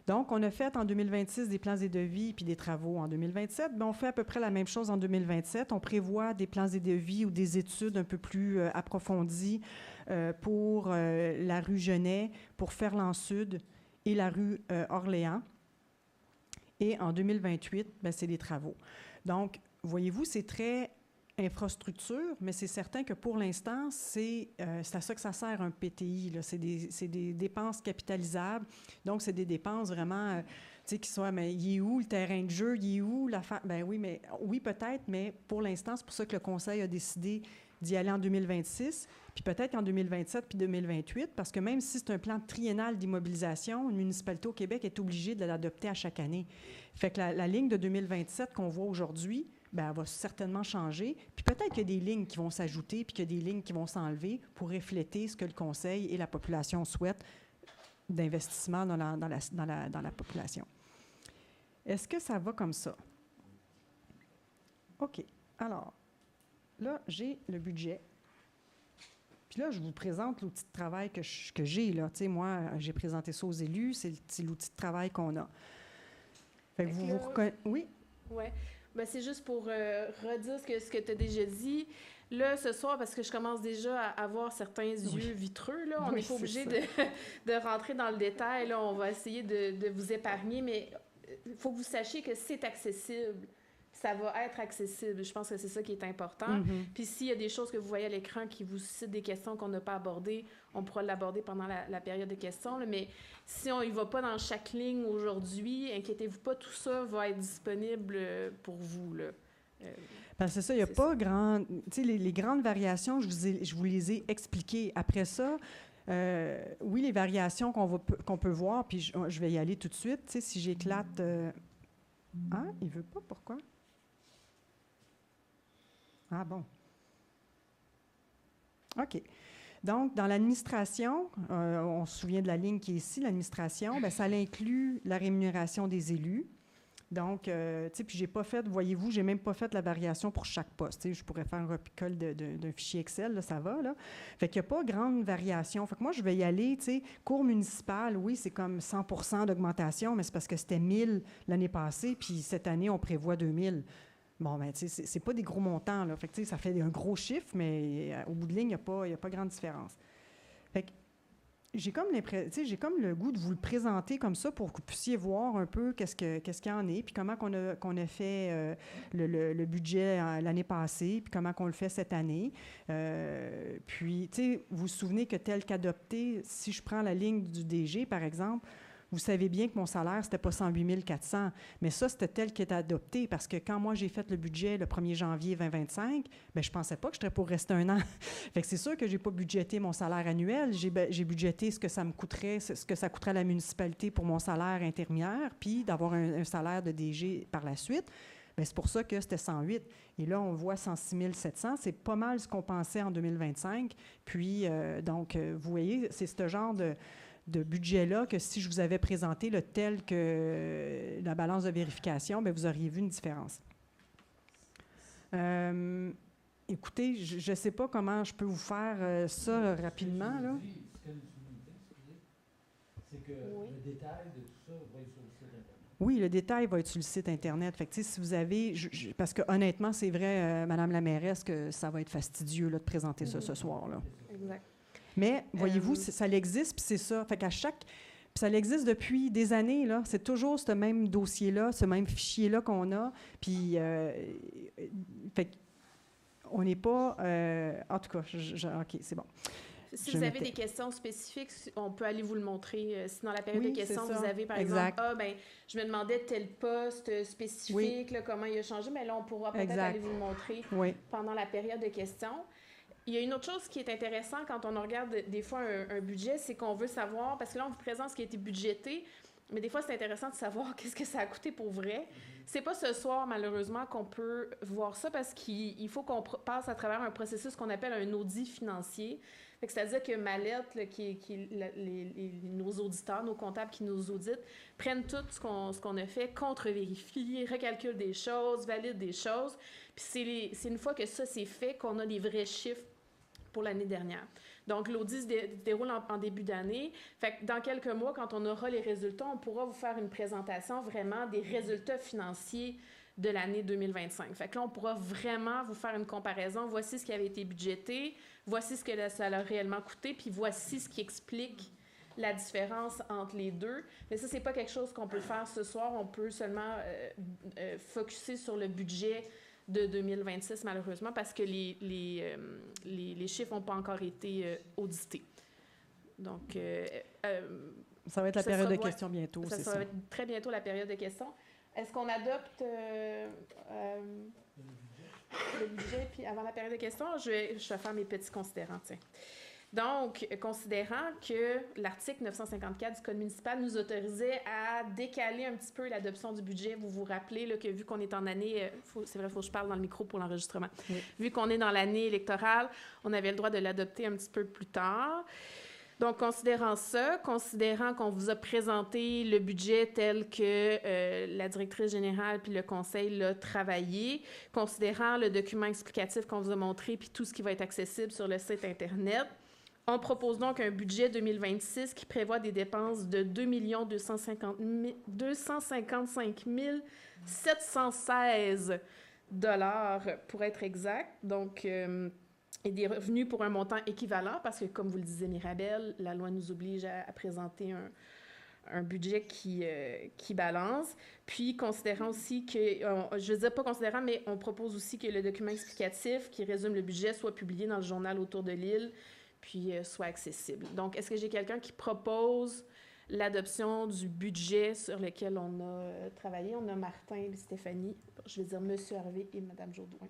Donc, on a fait en 2026 des plans et devis puis des travaux en 2027. Bien, on fait à peu près la même chose en 2027. On prévoit des plans et devis ou des études un peu plus approfondies pour la rue Genet, pour Ferland-Sud et la rue Orléans. Et en 2028, bien, c'est des travaux. Donc, voyez-vous, c'est très infrastructure, mais c'est certain que pour l'instant, c'est à ça que ça sert un PTI. Là. C'est des dépenses capitalisables. Donc, c'est des dépenses vraiment, tu sais, qui soient, mais il est où le terrain de jeu? Il est où la ben oui, peut-être, mais pour l'instant, c'est pour ça que le Conseil a décidé d'y aller en 2026, puis peut-être en 2027 puis 2028, parce que même si c'est un plan triennal d'immobilisation, une municipalité au Québec est obligée de l'adopter à chaque année. Fait que la ligne de 2027 qu'on voit aujourd'hui, bien, elle va certainement changer. Puis peut-être qu'il y a des lignes qui vont s'ajouter, puis qu'il y a des lignes qui vont s'enlever pour refléter ce que le Conseil et la population souhaitent d'investissement dans la population. Est-ce que ça va comme ça? OK. Alors, là, j'ai le budget. Puis là, je vous présente l'outil de travail que j'ai, là. Tu sais, moi, j'ai présenté ça aux élus. C'est l'outil de travail qu'on a. Fait que vous reconnaissez... Oui? Oui. Ben, c'est juste pour redire ce que tu as déjà dit. Là, ce soir, parce que je commence déjà à avoir certains yeux vitreux, là, on n'est pas obligé de rentrer dans le détail. Là, on va essayer de vous épargner, mais il faut que vous sachiez que c'est accessible. Ça va être accessible. Je pense que c'est ça qui est important. Puis s'il y a des choses que vous voyez à l'écran qui vous suscitent des questions qu'on n'a pas abordées, on pourra l'aborder pendant la période de questions. Là. Mais si on y va pas dans chaque ligne aujourd'hui, inquiétez-vous pas, tout ça va être disponible pour vous. Là. Parce que c'est ça, il n'y a pas grand... Tu sais, les grandes variations, je vous les ai expliquées. Après ça, oui, les variations qu'on peut voir, puis je vais y aller tout de suite. Tu sais, si j'éclate... Ah, il ne veut pas, pourquoi? Ah bon. OK. Donc, dans l'administration, on se souvient de la ligne qui est ici, l'administration, bien, ça inclut la rémunération des élus. Donc, tu sais, puis j'ai pas fait, voyez-vous, j'ai même pas fait la variation pour chaque poste. Tu sais, je pourrais faire un recopier d'un fichier Excel, là, ça va, là. Fait qu'il n'y a pas grande variation. Fait que moi, je vais y aller, tu sais, cours municipal, oui, c'est comme 100% d'augmentation, mais c'est parce que c'était 1000 l'année passée, puis cette année, on prévoit 2000. Bon, bien, tu sais, c'est pas des gros montants, là. Fait que, tu sais, ça fait un gros chiffre, mais au bout de ligne, il n'y a pas grande différence. Fait que j'ai comme le goût de vous le présenter comme ça pour que vous puissiez voir un peu qu'est-ce qu'il y en est, puis comment qu'on a fait le budget l'année passée, puis comment qu'on le fait cette année. Puis, tu sais, vous vous souvenez que tel qu'adopté, si je prends la ligne du DG, par exemple, vous savez bien que mon salaire, c'était pas 108 400, mais ça, c'était tel qui était adopté, parce que quand moi, j'ai fait le budget le 1er janvier 2025, bien, je pensais pas que je serais pour rester un an. Fait que c'est sûr que j'ai pas budgété mon salaire annuel, j'ai budgété ce que ça me coûterait, ce que ça coûterait à la municipalité pour mon salaire intermédiaire, puis d'avoir un salaire de DG par la suite. Bien, c'est pour ça que c'était 108. Et là, on voit 106 700. C'est pas mal ce qu'on pensait en 2025. Puis, donc, vous voyez, c'est ce genre de budget-là que si je vous avais présenté le tel que la balance de vérification, bien, vous auriez vu une différence. Écoutez, je ne sais pas comment je peux vous faire ça rapidement. Là. C'est que le détail de tout ça, vous voyez sur le site Internet. Oui, le détail va être sur le site Internet. Fait que, si vous avez... parce que honnêtement, c'est vrai, Madame la mairesse, que ça va être fastidieux là, de présenter ça ce soir. Là. Exact. Mais, voyez-vous, ça existe, puis c'est ça. Fait qu'à chaque... Puis ça existe depuis des années, là. C'est toujours ce même dossier-là, ce même fichier-là qu'on a. Puis, fait qu'on n'est pas... en tout cas, OK, c'est bon. Si vous avez des questions spécifiques, on peut aller vous le montrer. Si dans la période de questions, vous avez, par exemple, je me demandais tel poste spécifique, là, comment il a changé, mais là, on pourra peut-être aller vous le montrer pendant la période de questions. Il y a une autre chose qui est intéressante quand on regarde des fois un budget, c'est qu'on veut savoir, parce que là, on vous présente ce qui a été budgété, mais des fois, c'est intéressant de savoir qu'est-ce que ça a coûté pour vrai. C'est pas ce soir, malheureusement, qu'on peut voir ça, parce qu'il faut qu'on passe à travers un processus qu'on appelle un audit financier. C'est-à-dire que Mallette, là, nos auditeurs, nos comptables qui nous auditent, prennent tout ce qu'on a fait, contre-vérifient, recalculent des choses, valident des choses. Puis c'est une fois que ça c'est fait qu'on a les vrais chiffres pour l'année dernière. Donc, l'audit se déroule en début d'année. Fait que dans quelques mois, quand on aura les résultats, on pourra vous faire une présentation vraiment des résultats financiers de l'année 2025. Fait que là, on pourra vraiment vous faire une comparaison. Voici ce qui avait été budgété, voici ce que ça a réellement coûté, puis voici ce qui explique la différence entre les deux. Mais ça, c'est pas quelque chose qu'on peut faire ce soir. On peut seulement focusser sur le budget de 2026, malheureusement, parce que les chiffres n'ont pas encore été audités. Donc, ça va être la période de questions bientôt, c'est ça. Ça va être très bientôt la période de questions. Est-ce qu'on adopte le budget, puis avant la période de questions, je vais faire mes petits considérants, tiens. Donc, considérant que l'article 954 du Code municipal nous autorisait à décaler un petit peu l'adoption du budget, vous vous rappelez là, que vu qu'on est en année, c'est vrai, il faut que je parle dans le micro pour l'enregistrement, vu qu'on est dans l'année électorale, on avait le droit de l'adopter un petit peu plus tard. Donc, considérant ça, considérant qu'on vous a présenté le budget tel que la directrice générale puis le conseil l'a travaillé, considérant le document explicatif qu'on vous a montré puis tout ce qui va être accessible sur le site Internet, on propose donc un budget 2026 qui prévoit des dépenses de 2 255 716 $ pour être exact. Donc, et des revenus pour un montant équivalent parce que, comme vous le disiez, Mirabelle, la loi nous oblige à présenter un budget qui balance. Puis, considérant aussi que, je veux dire pas considérant, mais on propose aussi que le document explicatif qui résume le budget soit publié dans le journal autour de l'île puis soit accessible. Donc, est-ce que j'ai quelqu'un qui propose l'adoption du budget sur lequel on a travaillé? On a Martin et Stéphanie, je vais dire M. Hervé et Mme Jourdouin.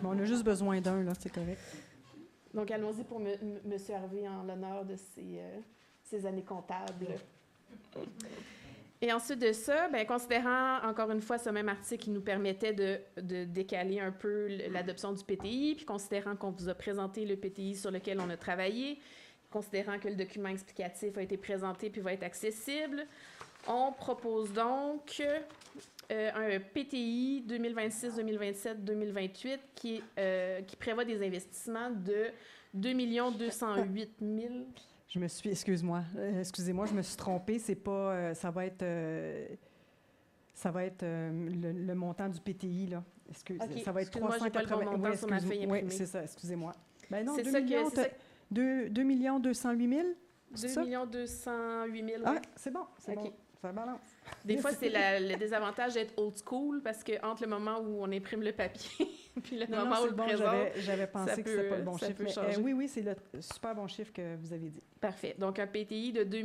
Bon, on a juste besoin d'un, là, c'est correct. Donc, allons-y pour M. Hervé en l'honneur de ses années comptables. Et ensuite de ça, bien, considérant encore une fois ce même article qui nous permettait de décaler un peu l'adoption du PTI, puis considérant qu'on vous a présenté le PTI sur lequel on a travaillé, considérant que le document explicatif a été présenté puis va être accessible, on propose donc un PTI 2026, 2027, 2028 qui prévoit des investissements de 2 208 000. Excusez-moi, je me suis trompée. C'est pas, ça va être le montant du PTI là. Okay. Ça va être 380. Oui, c'est ça. Excusez-moi. Ben non, 2 208 000. 2 208 000. Ah, c'est bon, c'est bon. Ça balance. Des fois, c'est le désavantage d'être old school parce que entre le moment où on imprime le papier puis le moment où on le présente, j'avais pensé que c'était pas le bon chiffre. Mais, oui, c'est le super bon chiffre que vous avez dit. Parfait. Donc, un PTI de 2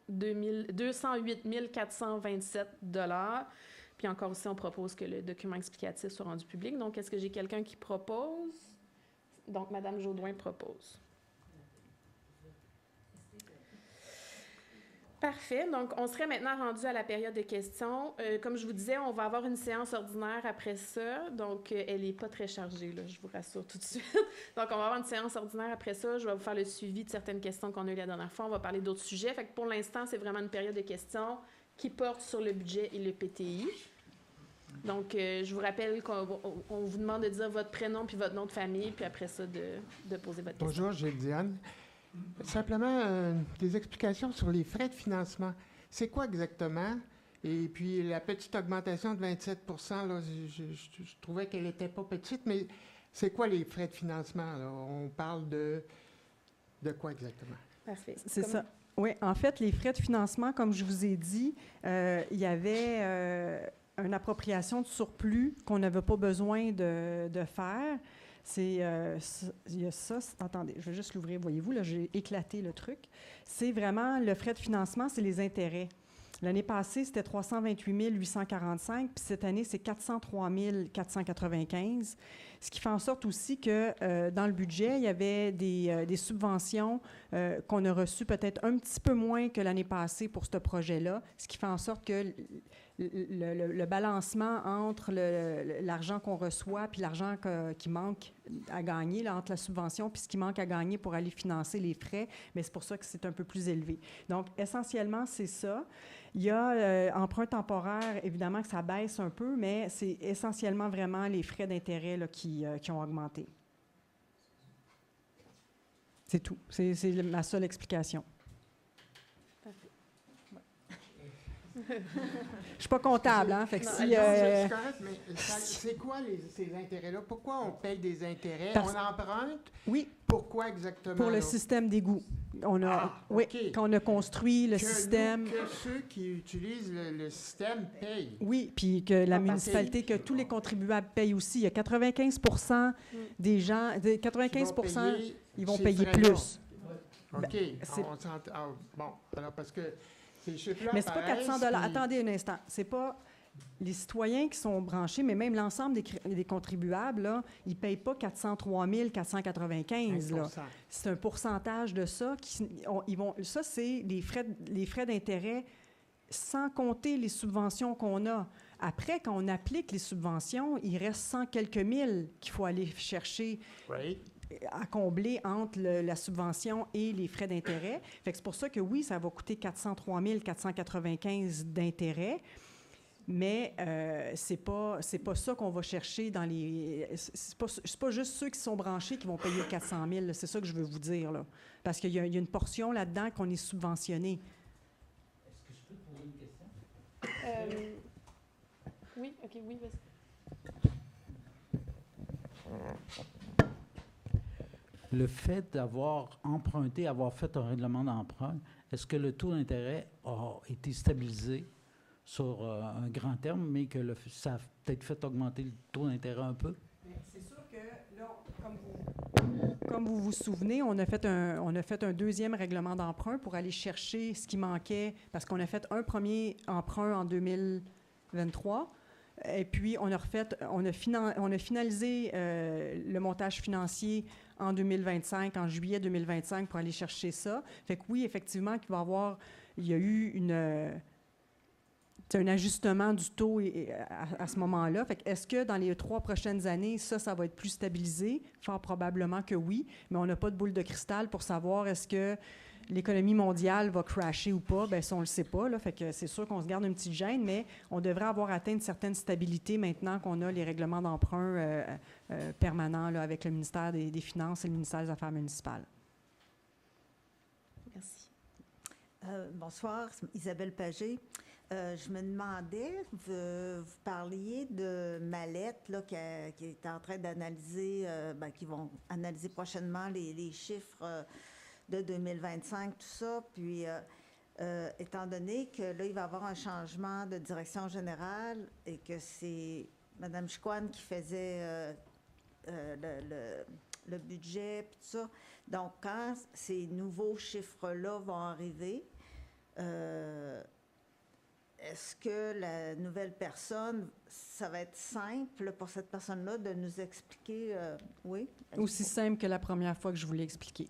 208 427 $. Puis encore aussi, on propose que le document explicatif soit rendu public. Donc, est-ce que j'ai quelqu'un qui propose? Donc, Mme Jourdouin propose. Parfait. Donc, on serait maintenant rendu à la période de questions. Comme je vous disais, on va avoir une séance ordinaire après ça. Donc, elle n'est pas très chargée, là, je vous rassure tout de suite. Donc, on va avoir une séance ordinaire après ça. Je vais vous faire le suivi de certaines questions qu'on a eues la dernière fois. On va parler d'autres sujets. Fait que pour l'instant, c'est vraiment une période de questions qui porte sur le budget et le PTI. Donc, je vous rappelle qu'on vous demande de dire votre prénom puis votre nom de famille, puis après ça, de poser votre question. Bonjour, Gilles Diane. Simplement, des explications sur les frais de financement. C'est quoi exactement? Et puis, la petite augmentation de 27 là, je trouvais qu'elle n'était pas petite, mais c'est quoi les frais de financement, là? On parle de quoi exactement? Parfait. C'est ça. Oui, en fait, les frais de financement, comme je vous ai dit, il y avait une appropriation de surplus qu'on n'avait pas besoin de faire. Il y a ça, attendez, je vais juste l'ouvrir, voyez-vous, là, j'ai éclaté le truc. C'est vraiment, le frais de financement, c'est les intérêts. L'année passée, c'était 328 845, puis cette année, c'est 403 495. Ce qui fait en sorte aussi que dans le budget, il y avait des subventions qu'on a reçues peut-être un petit peu moins que l'année passée pour ce projet-là, ce qui fait en sorte que le balancement entre l'argent qu'on reçoit puis l'argent qui manque à gagner, là, entre la subvention puis ce qui manque à gagner pour aller financer les frais, mais c'est pour ça que c'est un peu plus élevé. Donc, essentiellement, c'est ça. Il y a emprunt temporaire, évidemment que ça baisse un peu, mais c'est essentiellement vraiment les frais d'intérêt là, qui ont augmenté. C'est tout. C'est ma seule explication. Je ne suis pas comptable, hein? Fait que si, c'est correct, mais c'est quoi ces intérêts-là? Pourquoi on paye des intérêts? On emprunte? Oui. Pourquoi exactement? Pour le système d'égout. Oui, okay. Quand on a construit le système... Que ceux qui utilisent le système payent. Oui, puis que la municipalité, que tous les contribuables payent aussi. Il y a 95 des gens... 95 ils vont payer plus. OK. Bon, alors parce que... Mais c'est pas 400 $. Attendez un instant. C'est pas les citoyens qui sont branchés, mais même l'ensemble des contribuables, là, ils ne payent pas 403 495. Là. C'est un pourcentage de ça. Ça, c'est les frais d'intérêt sans compter les subventions qu'on a. Après, quand on applique les subventions, il reste 100 quelques mille qu'il faut aller chercher. Oui. À combler entre la subvention et les frais d'intérêt. Fait que c'est pour ça que oui, ça va coûter 403 495 d'intérêt, mais c'est pas ça qu'on va chercher dans les... C'est pas juste ceux qui sont branchés qui vont payer 400 000, c'est ça que je veux vous dire, là. Parce qu'il y a une portion là-dedans qu'on est subventionné. Est-ce que je peux te poser une question? Oui, OK, oui, vas-y. Le fait d'avoir emprunté, avoir fait un règlement d'emprunt, est-ce que le taux d'intérêt a été stabilisé sur un grand terme, mais que ça a peut-être fait augmenter le taux d'intérêt un peu? C'est sûr que, là, comme vous vous souvenez, on a fait un deuxième règlement d'emprunt pour aller chercher ce qui manquait, parce qu'on a fait un premier emprunt en 2023. Et puis, on a finalisé le montage financier en 2025, en juillet 2025, pour aller chercher ça. Fait que oui, effectivement, il y a eu un ajustement du taux à ce moment-là. Fait que est-ce que dans les 3 prochaines années, ça va être plus stabilisé? Fort probablement que oui, mais on n'a pas de boule de cristal pour savoir est-ce que l'économie mondiale va crasher ou pas. Bien, ça, on ne le sait pas. Là, fait que c'est sûr qu'on se garde une petite gêne, mais on devrait avoir atteint une certaine stabilité maintenant qu'on a les règlements d'emprunt permanents là, avec le ministère des Finances et le ministère des Affaires municipales. Merci. Bonsoir, Isabelle Pagé. Je me demandais, vous parliez de Mallette, là, qui est en train d'analyser, qui vont analyser prochainement les chiffres de 2025, tout ça. Puis, étant donné que là, il va y avoir un changement de direction générale et que c'est Mme Chicoine qui faisait le budget, puis tout ça. Donc, quand ces nouveaux chiffres-là vont arriver, est-ce que la nouvelle personne, ça va être simple pour cette personne-là de nous expliquer, oui? Aussi simple que la première fois que je vous l'ai expliqué.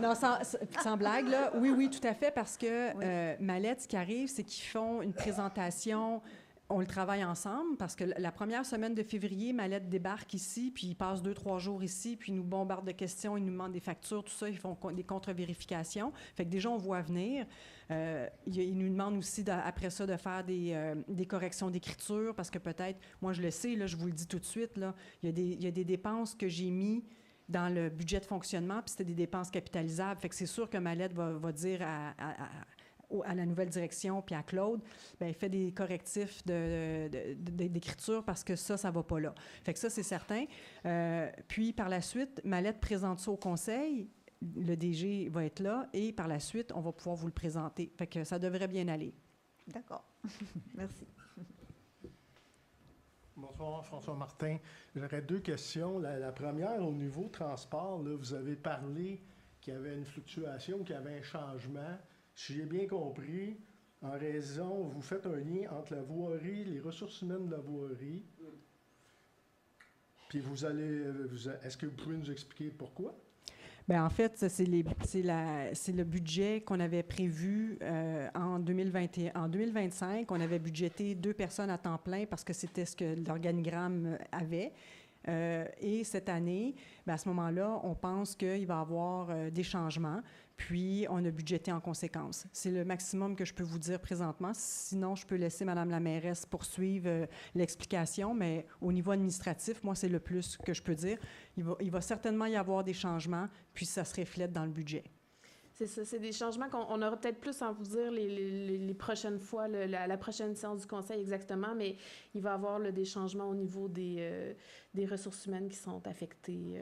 Non, sans blague, là. Oui, tout à fait, parce que Mallette, ce qui arrive, c'est qu'ils font une présentation. On le travaille ensemble parce que la première semaine de février, Mallette débarque ici, puis ils passent 2-3 jours ici, puis ils nous bombardent de questions, ils nous demandent des factures, tout ça, ils font des contre-vérifications. Fait que déjà, on voit venir. Ils nous demandent aussi, après ça, de faire des corrections d'écriture parce que peut-être, moi je le sais, là, je vous le dis tout de suite, là, il y a des dépenses que j'ai mis dans le budget de fonctionnement, puis c'était des dépenses capitalisables. Fait que c'est sûr que Mallette va dire à la nouvelle direction puis à Claude, bien, il fait des correctifs d'écriture parce que ça ne va pas là. Fait que ça, c'est certain. Puis, par la suite, Mallette présente ça au conseil. Le DG va être là et par la suite, on va pouvoir vous le présenter. Fait que ça devrait bien aller. D'accord. Merci. Bonsoir, François Martin. J'aurais 2 questions. La première, au niveau transport, là, vous avez parlé qu'il y avait une fluctuation, qu'il y avait un changement. Si j'ai bien compris, en raison, vous faites un lien entre la voirie, les ressources humaines de la voirie, puis est-ce que vous pouvez nous expliquer pourquoi? Bien, en fait, c'est le budget qu'on avait prévu en 2021. En 2025, on avait budgété 2 personnes à temps plein parce que c'était ce que l'organigramme avait. Et cette année, bien, à ce moment-là, on pense qu'il va y avoir des changements, puis on a budgété en conséquence. C'est le maximum que je peux vous dire présentement. Sinon, je peux laisser Mme la mairesse poursuivre l'explication, mais au niveau administratif, moi, c'est le plus que je peux dire. Il va certainement y avoir des changements, puis ça se reflète dans le budget. C'est ça, c'est des changements qu'on aura peut-être plus à vous dire les prochaines fois, la prochaine séance du conseil exactement, mais il va y avoir des changements au niveau des ressources humaines qui sont affectées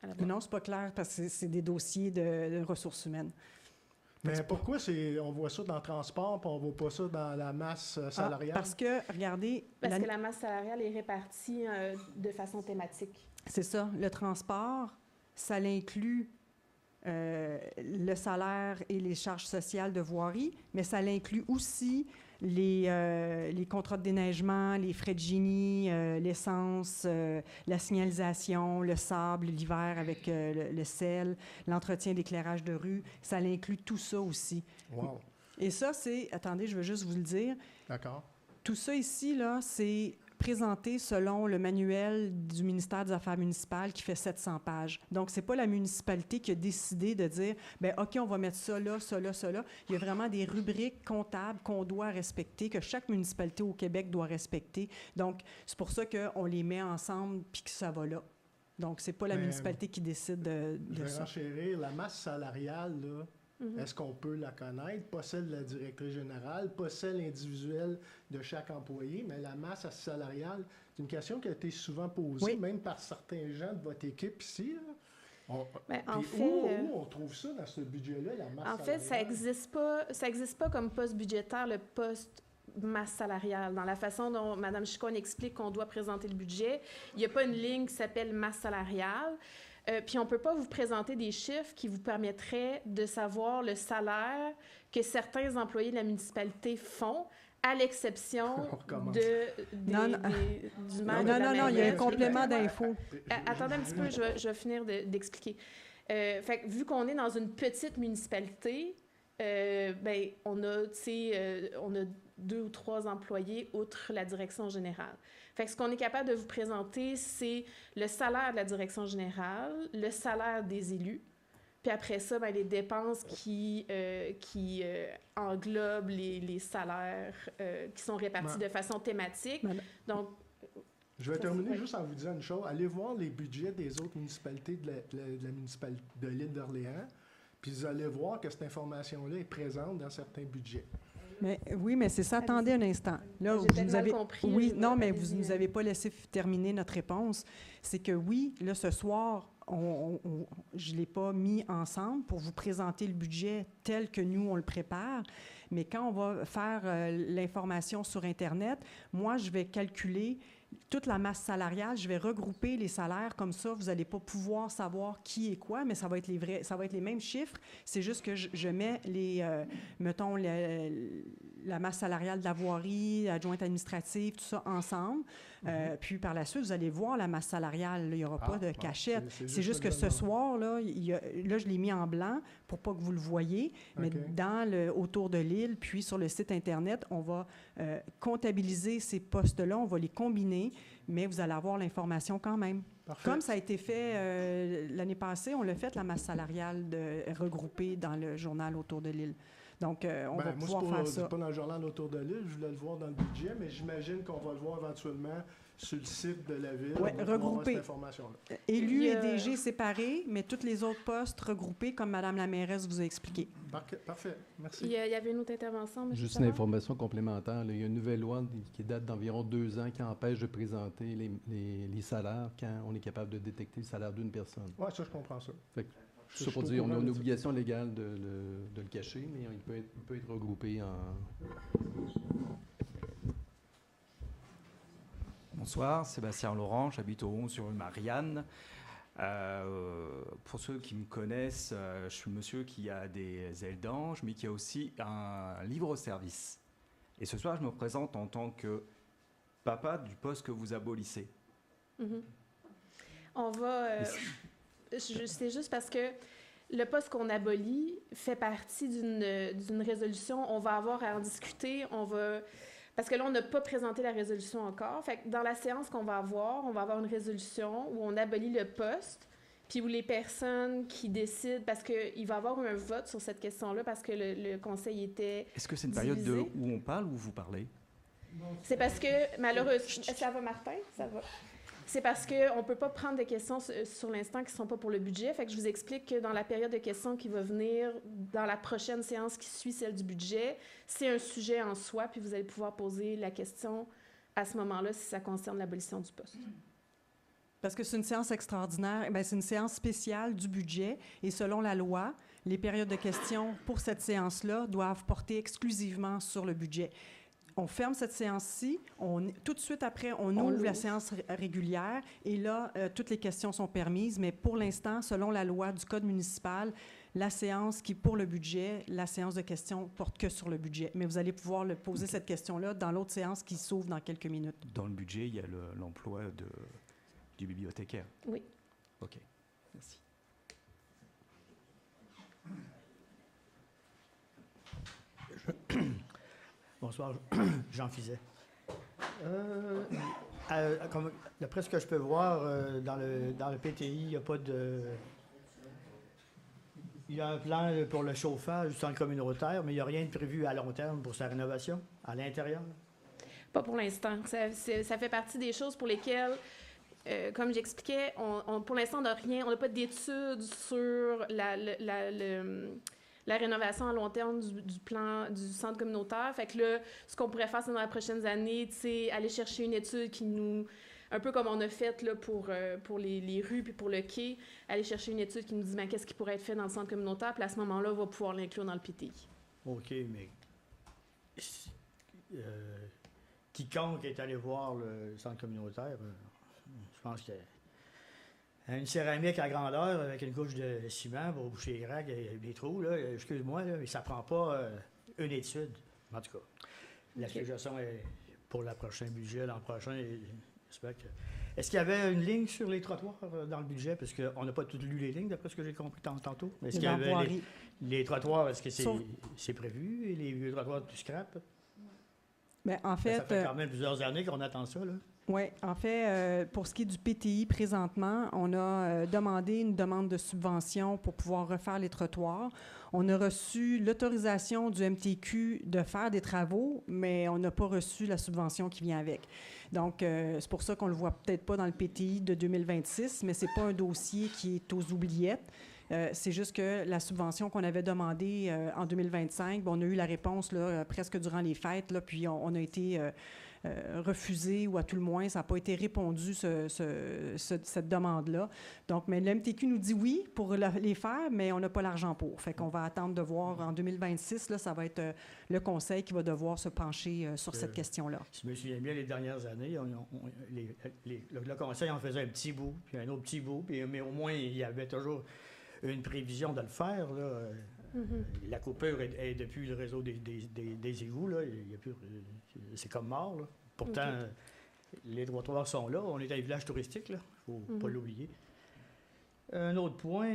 à la banque. Non, c'est pas clair parce que c'est des dossiers de ressources humaines. Mais pourquoi on voit ça dans le transport et on ne voit pas ça dans la masse salariale? Parce que, regardez... Parce que la masse salariale est répartie de façon thématique. C'est ça. Le transport, ça l'inclut le salaire et les charges sociales de voirie, mais ça l'inclut aussi les contrats de déneigement, les frais de génie, l'essence, la signalisation, le sable l'hiver avec le sel, l'entretien d'éclairage de rue. Ça l'inclut tout ça aussi. Wow. Et ça, c'est... Attendez, je veux juste vous le dire. D'accord. Tout ça ici, là, c'est présenté selon le manuel du ministère des Affaires municipales qui fait 700 pages. Donc, c'est pas la municipalité qui a décidé de dire, bien, OK, on va mettre ça là, ça là, ça là. Il y a vraiment des rubriques comptables qu'on doit respecter, que chaque municipalité au Québec doit respecter. Donc, c'est pour ça qu'on les met ensemble puis que ça va là. Donc, c'est pas la municipalité qui décide de je vais ça. renchérir. La masse salariale, là, est-ce qu'on peut la connaître? Pas celle de la directrice générale, pas celle individuelle de chaque employé, mais la masse salariale, c'est une question qui a été souvent posée, même par certains gens de votre équipe ici. Là. Où on trouve ça dans ce budget-là, la masse salariale? En fait, ça existe pas comme poste budgétaire, le poste masse salariale. Dans la façon dont Mme Chicone explique qu'on doit présenter le budget, il n'y a pas une ligne qui s'appelle masse salariale. Puis on ne peut pas vous présenter des chiffres qui vous permettraient de savoir le salaire que certains employés de la municipalité font, à l'exception du maire de la Non, il y a un mairesse. complément d'infos. Attendez un petit peu, je vais finir d'expliquer. Fait que vu qu'on est dans une petite municipalité, ben, on a 2 ou 3 employés outre la direction générale. Fait que ce qu'on est capable de vous présenter, c'est le salaire de la direction générale, le salaire des élus, puis après ça, ben, les dépenses qui englobent les salaires qui sont répartis de façon thématique. Donc, je vais terminer juste en vous disant une chose. Allez voir les budgets des autres municipalités de la municipalité de l'île d'Orléans, puis vous allez voir que cette information-là est présente dans certains budgets. Oui, mais c'est ça. Attendez un instant. Là, j'ai peut-être mal compris. Oui, non, mais vous ne nous avez pas laissé terminer notre réponse. C'est que oui, là, ce soir, je ne l'ai pas mis ensemble pour vous présenter le budget tel que nous, on le prépare. Mais quand on va faire l'information sur Internet, moi, je vais calculer toute la masse salariale, je vais regrouper les salaires comme ça, vous n'allez pas pouvoir savoir qui est quoi, mais ça va être les mêmes chiffres. C'est juste que je mets mettons, la masse salariale de la voirie, l'adjointe administrative, tout ça ensemble. Puis par la suite, vous allez voir la masse salariale. Il n'y aura pas de cachette. C'est juste que ce soir, là, je l'ai mis en blanc pour pas que vous le voyez, mais autour de l'île, puis sur le site Internet, on va comptabiliser ces postes-là, on va les combiner, mais vous allez avoir l'information quand même. Parfait. Comme ça a été fait l'année passée, on l'a fait, la masse salariale regroupée dans le journal autour de l'île. Donc, on va pouvoir faire ça. Pas dans le journal autour de l'île, je voulais le voir dans le budget, mais j'imagine qu'on va le voir éventuellement sur le site de la ville. Ouais, on va pouvoir avoir regroupé. cette information-là. Élus Il y et a- DG séparés, mais tous les autres postes regroupés, comme Mme la mairesse vous a expliqué. Parfait. Merci. Il y avait une autre intervention, M. Juste une information complémentaire. Là, il y a une nouvelle loi qui date d'environ 2 ans qui empêche de présenter les salaires quand on est capable de détecter le salaire d'une personne. Oui, ça, je comprends ça. C'est ça pour dire, on a une obligation légale de le cacher, mais il peut être regroupé en... Bonsoir, Sébastien Laurent, j'habite au 11 sur rue Marianne. Pour ceux qui me connaissent, je suis le monsieur qui a des ailes d'ange, mais qui a aussi un libre-service. Et ce soir, je me présente en tant que papa du poste que vous abolissez. Mhm. On va... c'est juste parce que le poste qu'on abolit fait partie d'une résolution. On va avoir à en discuter. Parce que là, on n'a pas présenté la résolution encore. Fait que dans la séance qu'on va avoir une résolution où on abolit le poste, puis où les personnes qui décident, parce qu'il va y avoir un vote sur cette question-là, parce que le conseil était... Est-ce que c'est une période divisé. où on parle ou vous parlez? C'est parce que, malheureusement... Ça va, Martin? Ça va. C'est parce qu'on ne peut pas prendre des questions sur l'instant qui ne sont pas pour le budget. Fait que je vous explique que dans la période de questions qui va venir, dans la prochaine séance qui suit celle du budget, c'est un sujet en soi, puis vous allez pouvoir poser la question à ce moment-là si ça concerne l'abolition du poste. Parce que c'est une séance extraordinaire, bien, c'est une séance spéciale du budget et selon la loi, les périodes de questions pour cette séance-là doivent porter exclusivement sur le budget. On ferme cette séance-ci, tout de suite après, on ouvre la séance régulière et là, toutes les questions sont permises, mais pour l'instant, selon la loi du Code municipal, la séance qui, pour le budget, la séance de questions porte que sur le budget. Mais vous allez pouvoir poser cette question-là dans l'autre séance qui s'ouvre dans quelques minutes. Dans le budget, il y a l'emploi du bibliothécaire. Oui. OK. Merci. Bonsoir, Jean Fizet. D'après ce que je peux voir, dans le PTI, il n'y a pas de... Il y a un plan pour le chauffage du centre communautaire, mais il n'y a rien de prévu à long terme pour sa rénovation, à l'intérieur? Pas pour l'instant. Ça fait partie des choses pour lesquelles, comme j'expliquais, pour l'instant, on n'a rien, on n'a pas d'études sur la rénovation à long terme du plan du centre communautaire. Fait que là, ce qu'on pourrait faire, c'est dans les prochaines années, aller chercher une étude qui nous... Un peu comme on a fait là, pour les rues puis pour le quai, aller chercher une étude qui nous dit qu'est-ce qui pourrait être fait dans le centre communautaire, puis à ce moment-là, on va pouvoir l'inclure dans le PTI. OK, mais quiconque est allé voir le centre communautaire, je pense que une céramique à grandeur avec une couche de ciment pour boucher les craques et des trous, là, excuse-moi, là, mais ça prend pas une étude. En tout cas, la suggestion est pour le prochain budget, l'an prochain. J'espère que... Est-ce qu'il y avait une ligne sur les trottoirs dans le budget? Parce qu'on n'a pas toutes lu les lignes, d'après ce que j'ai compris tantôt. Est-ce qu'il y avait les trottoirs, est-ce que c'est prévu? Et les vieux trottoirs du scrap? Bien, en fait, ça fait quand même plusieurs années qu'on attend ça, là. Oui, en fait, pour ce qui est du PTI présentement, on a demandé une demande de subvention pour pouvoir refaire les trottoirs. On a reçu l'autorisation du MTQ de faire des travaux, mais on n'a pas reçu la subvention qui vient avec. Donc, c'est pour ça qu'on ne le voit peut-être pas dans le PTI de 2026, mais ce n'est pas un dossier qui est aux oubliettes. C'est juste que la subvention qu'on avait demandée en 2025, on a eu la réponse là, presque durant les fêtes, là, puis on a été refusé, ou à tout le moins, ça n'a pas été répondu, cette demande-là. Donc, mais le MTQ nous dit oui pour les faire, mais on n'a pas l'argent pour. Fait qu'on va attendre de voir en 2026, là, ça va être le conseil qui va devoir se pencher sur cette question-là. Si je me souviens bien, les dernières années, le conseil en faisait un petit bout, puis un autre petit bout, mais au moins, il y avait toujours une prévision de le faire, là. La coupure est depuis le réseau des égouts, là. Il y a plus, c'est comme mort, là. Pourtant, les trottoirs sont là. On est un village touristique, là. Il ne faut pas l'oublier. Un autre point,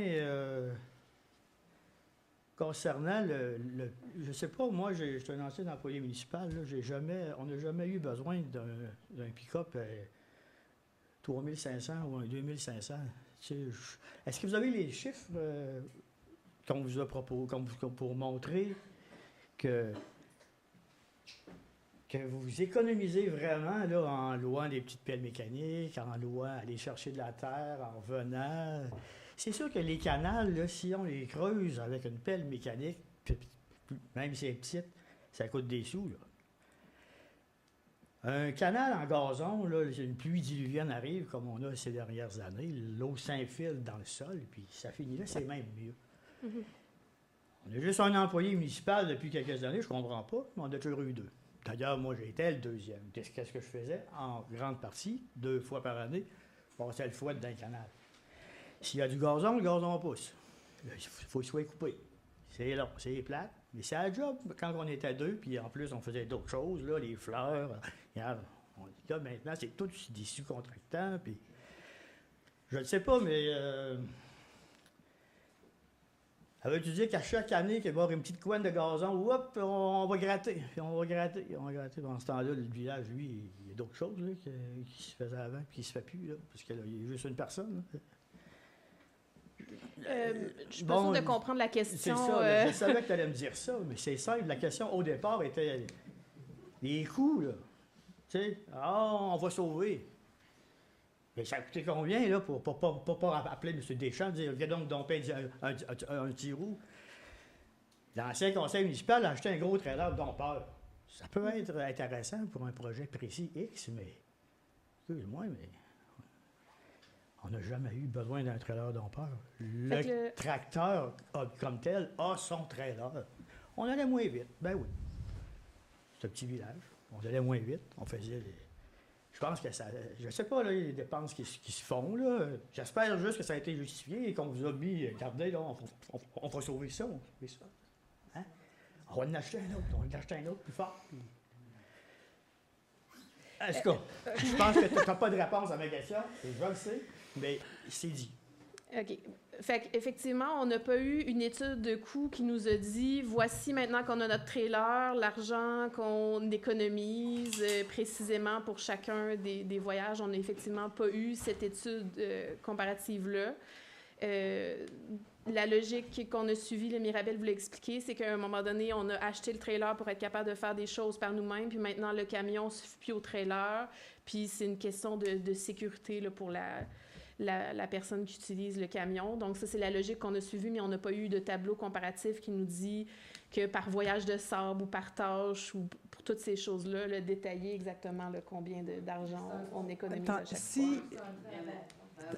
concernant je ne sais pas, moi, je suis un ancien employé municipal, là, on n'a jamais eu besoin d'un pick-up 3500 ou un 2500. Est-ce que vous avez les chiffres qu'on vous a proposé pour montrer que que vous économisez vraiment là, en louant des petites pelles mécaniques, en louant aller chercher de la terre, en revenant. C'est sûr que les canals, là, si on les creuse avec une pelle mécanique, même si c'est petite, ça coûte des sous. Là. Un canal en gazon, là, une pluie diluvienne arrive, comme on a ces dernières années, l'eau s'infile dans le sol, puis ça finit là, c'est même mieux. Mm-hmm. On a juste un employé municipal depuis quelques années, je comprends pas, mais on a toujours eu 2. D'ailleurs, moi, j'étais le 2e. Qu'est-ce que je faisais? En grande partie, 2 fois par année, je passais le fouet dans le canal. S'il y a du gazon, le gazon pousse. Il faut qu'il soit coupé. C'est long, c'est plate, mais c'est la job quand on était 2, puis en plus, on faisait d'autres choses, là, les fleurs. Regarde, là, maintenant, c'est tout des sous-contractants, puis je ne sais pas, mais ça veut dire qu'à chaque année qu'il va y avoir une petite coine de gazon, hop, on va gratter, puis on va gratter. Pendant ce temps-là, le village, lui, il y a d'autres choses là, qui se faisaient avant, puis qui ne se fait plus, là, parce qu'il y a juste une personne. Là. Je suis pas sûre de comprendre la question. C'est ça, je savais que tu allais me dire ça, mais c'est simple. La question au départ était les coûts, là. Tu sais, on va sauver. Mais ça a coûté combien, là, pour pas appeler M. Deschamps et dire, viens donc domper un petit roux. L'ancien conseil municipal a acheté un gros trailer dompeur. Ça peut être intéressant pour un projet précis X, mais, excuse-moi, mais on n'a jamais eu besoin d'un trailer dompeur. Le tracteur, comme tel, a son trailer. On allait moins vite. Ben oui. C'est un petit village. On allait moins vite. On faisait les... Je pense que ça... Je ne sais pas, là, les dépenses qui se font, là. J'espère juste que ça a été justifié et qu'on vous a mis... Regardez, là, on va sauver ça. On va sauver ça. Hein? On va en acheter un autre. On va en acheter un autre plus fort. En tout cas, je pense que tu n'as pas de réponse à ma question. Je le sais, mais c'est dit. OK. Fait qu'effectivement, on n'a pas eu une étude de coût qui nous a dit voici maintenant qu'on a notre trailer, l'argent qu'on économise précisément pour chacun des voyages. On n'a effectivement pas eu cette étude comparative-là. La logique qu'on a suivie, le Mirabel vous l'a expliqué, c'est qu'à un moment donné, on a acheté le trailer pour être capable de faire des choses par nous-mêmes, puis maintenant, le camion ne suffit plus au trailer, puis c'est une question de sécurité là, pour la personne qui utilise le camion. Donc ça, c'est la logique qu'on a suivie, mais on n'a pas eu de tableau comparatif qui nous dit que par voyage de sable ou par tâche ou pour toutes ces choses-là, le détailler exactement là, combien d'argent on économise à chaque fois.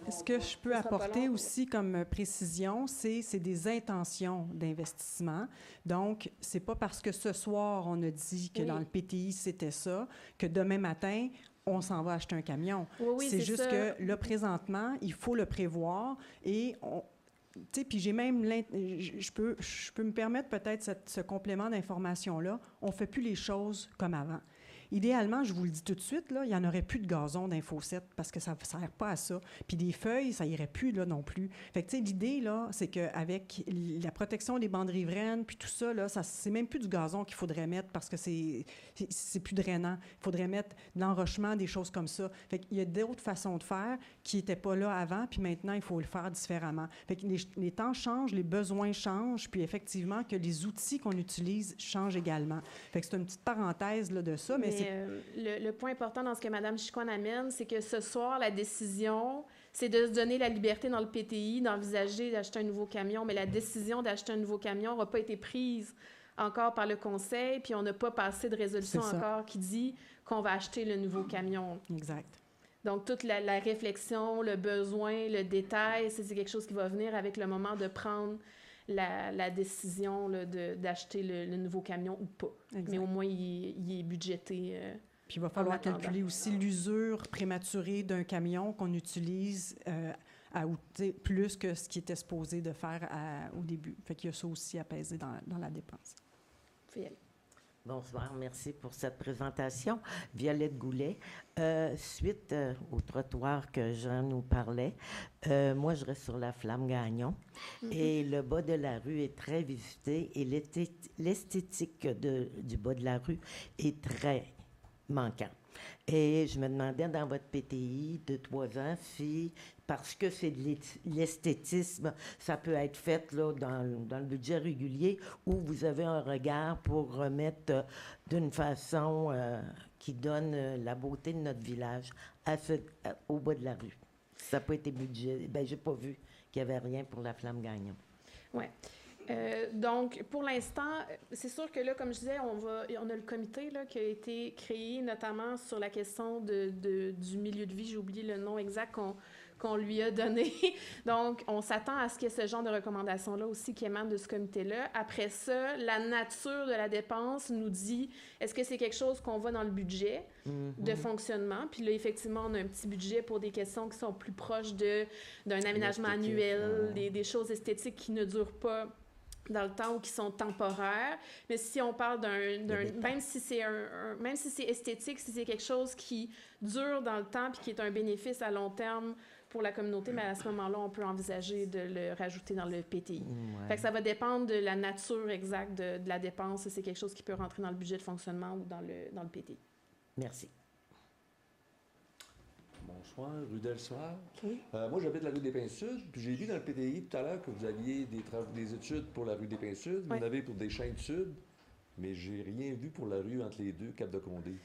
Ce que je peux apporter aussi comme précision, c'est des intentions d'investissement. Donc, c'est pas parce que ce soir, on a dit que dans le PTI, c'était ça, que demain matin, on s'en va acheter un camion. Oui, c'est juste ça. Que là, présentement, il faut le prévoir et tu sais, puis j'ai même... Je peux me permettre peut-être ce complément d'information-là. On ne fait plus les choses comme avant. Idéalement, je vous le dis tout de suite, là, il n'y en aurait plus de gazon dans Info7 parce que ça ne sert pas à ça. Puis des feuilles, ça n'irait plus là non plus. Fait que, tu sais, l'idée, là, c'est qu'avec la protection des bandes riveraines, puis tout ça, là, c'est même plus du gazon qu'il faudrait mettre parce que c'est plus drainant. Il faudrait mettre de l'enrochement, des choses comme ça. Fait qu'il y a d'autres façons de faire qui n'étaient pas là avant, puis maintenant, il faut le faire différemment. Fait que les temps changent, les besoins changent, puis effectivement, que les outils qu'on utilise changent également. Fait que c'est une petite parenthèse là, de ça, mais le point important dans ce que Mme Chicoine amène, c'est que ce soir, la décision, c'est de se donner la liberté dans le PTI d'envisager d'acheter un nouveau camion, mais la décision d'acheter un nouveau camion n'aura pas été prise encore par le Conseil, puis on n'a pas passé de résolution encore qui dit qu'on va acheter le nouveau camion. Exact. Donc, toute la réflexion, le besoin, le détail, c'est quelque chose qui va venir avec le moment de prendre la décision là, d'acheter le nouveau camion ou pas. Exact. Mais au moins, il est budgété. Puis il va falloir calculer aussi l'usure prématurée d'un camion qu'on utilise plus que ce qui était supposé de faire au début. Fait qu'il y a ça aussi à peser dans la dépense. Bonsoir, merci pour cette présentation. Violette Goulet. Suite au trottoir que Jean nous parlait, moi, je reste sur la Flamme-Gagnon et le bas de la rue est très visité et l'esthétique du bas de la rue est très manquant. Et je me demandais dans votre PTI de 3 ans si, parce que c'est de l'esthétisme, ça peut être fait là, dans le budget régulier ou vous avez un regard pour remettre d'une façon qui donne la beauté de notre village au bas de la rue. Ça n'a pas été budget. Ben, j'ai pas vu qu'il n'y avait rien pour la Flamme Gagnon. Oui. Donc, pour l'instant, c'est sûr que là, comme je disais, on a le comité là, qui a été créé notamment sur la question du milieu de vie. J'ai oublié le nom exact qu'on lui a donné. Donc, on s'attend à ce qu'il y ait ce genre de recommandations-là aussi qui émanent de ce comité-là. Après ça, la nature de la dépense nous dit, est-ce que c'est quelque chose qu'on va dans le budget de fonctionnement? Puis là, effectivement, on a un petit budget pour des questions qui sont plus proches d'un aménagement annuel, des choses esthétiques qui ne durent pas dans le temps ou qui sont temporaires. Mais si on parle même si c'est esthétique, si c'est quelque chose qui dure dans le temps puis qui est un bénéfice à long terme pour la communauté, mais à ce moment-là, on peut envisager de le rajouter dans le PTI. Ouais. Fait que ça va dépendre de la nature exacte de la dépense. Si c'est quelque chose qui peut rentrer dans le budget de fonctionnement ou dans le PTI. Merci. Bonsoir, rue Delsoir. Oui. Moi, j'habite la rue des Pins Sud, puis j'ai vu dans le PTI tout à l'heure que vous aviez des études pour la rue des Pins Sud, vous en avez pour des chaînes sud, mais j'ai rien vu pour la rue entre les deux, Cap de Condé.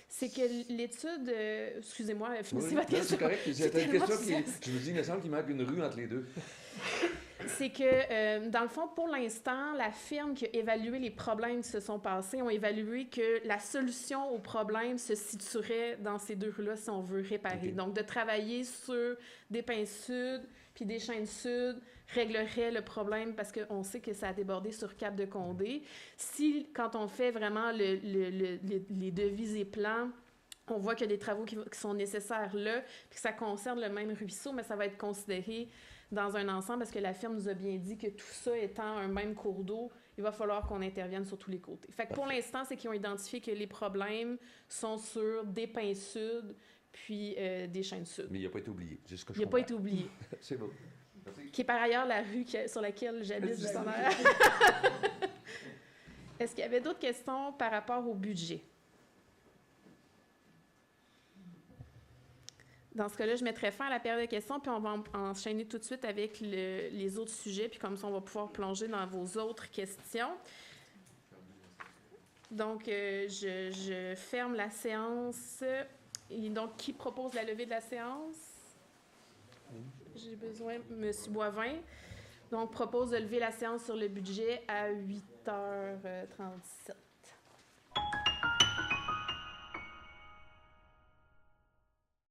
C'est que l'étude... excusez-moi, finissez votre Non, question. c'est correct, c'était une question je me dis, il me semble qu'il manque une rue entre les deux. C'est que, dans le fond, pour l'instant, la firme qui a évalué les problèmes qui se sont passés ont évalué que la solution aux problèmes se situerait dans ces deux rues-là si on veut réparer. Okay. Donc, de travailler sur des pins sud puis des chaînes sud réglerait le problème parce qu'on sait que ça a débordé sur Cap de Condé. Si, quand on fait vraiment les devis et plans, on voit qu'il y a des travaux qui sont nécessaires là, puis que ça concerne le même ruisseau, mais ça va être considéré dans un ensemble parce que la firme nous a bien dit que tout ça étant un même cours d'eau, il va falloir qu'on intervienne sur tous les côtés. Fait que pour l'instant, c'est qu'ils ont identifié que les problèmes sont sur des pins sud puis des chaînes sud. Mais il n'a pas été oublié, c'est ce que je Il n'a pas été oublié. C'est beau. Merci. Qui est par ailleurs la rue sur laquelle j'habite juste en arrière. Est-ce qu'il y avait d'autres questions par rapport au budget? Dans ce cas-là, je mettrai fin à la période de questions, puis on va enchaîner tout de suite avec les autres sujets, puis comme ça, on va pouvoir plonger dans vos autres questions. Donc, je ferme la séance. Et donc, qui propose la levée de la séance? J'ai besoin, M. Boivin. Donc, propose de lever la séance sur le budget à 8h37.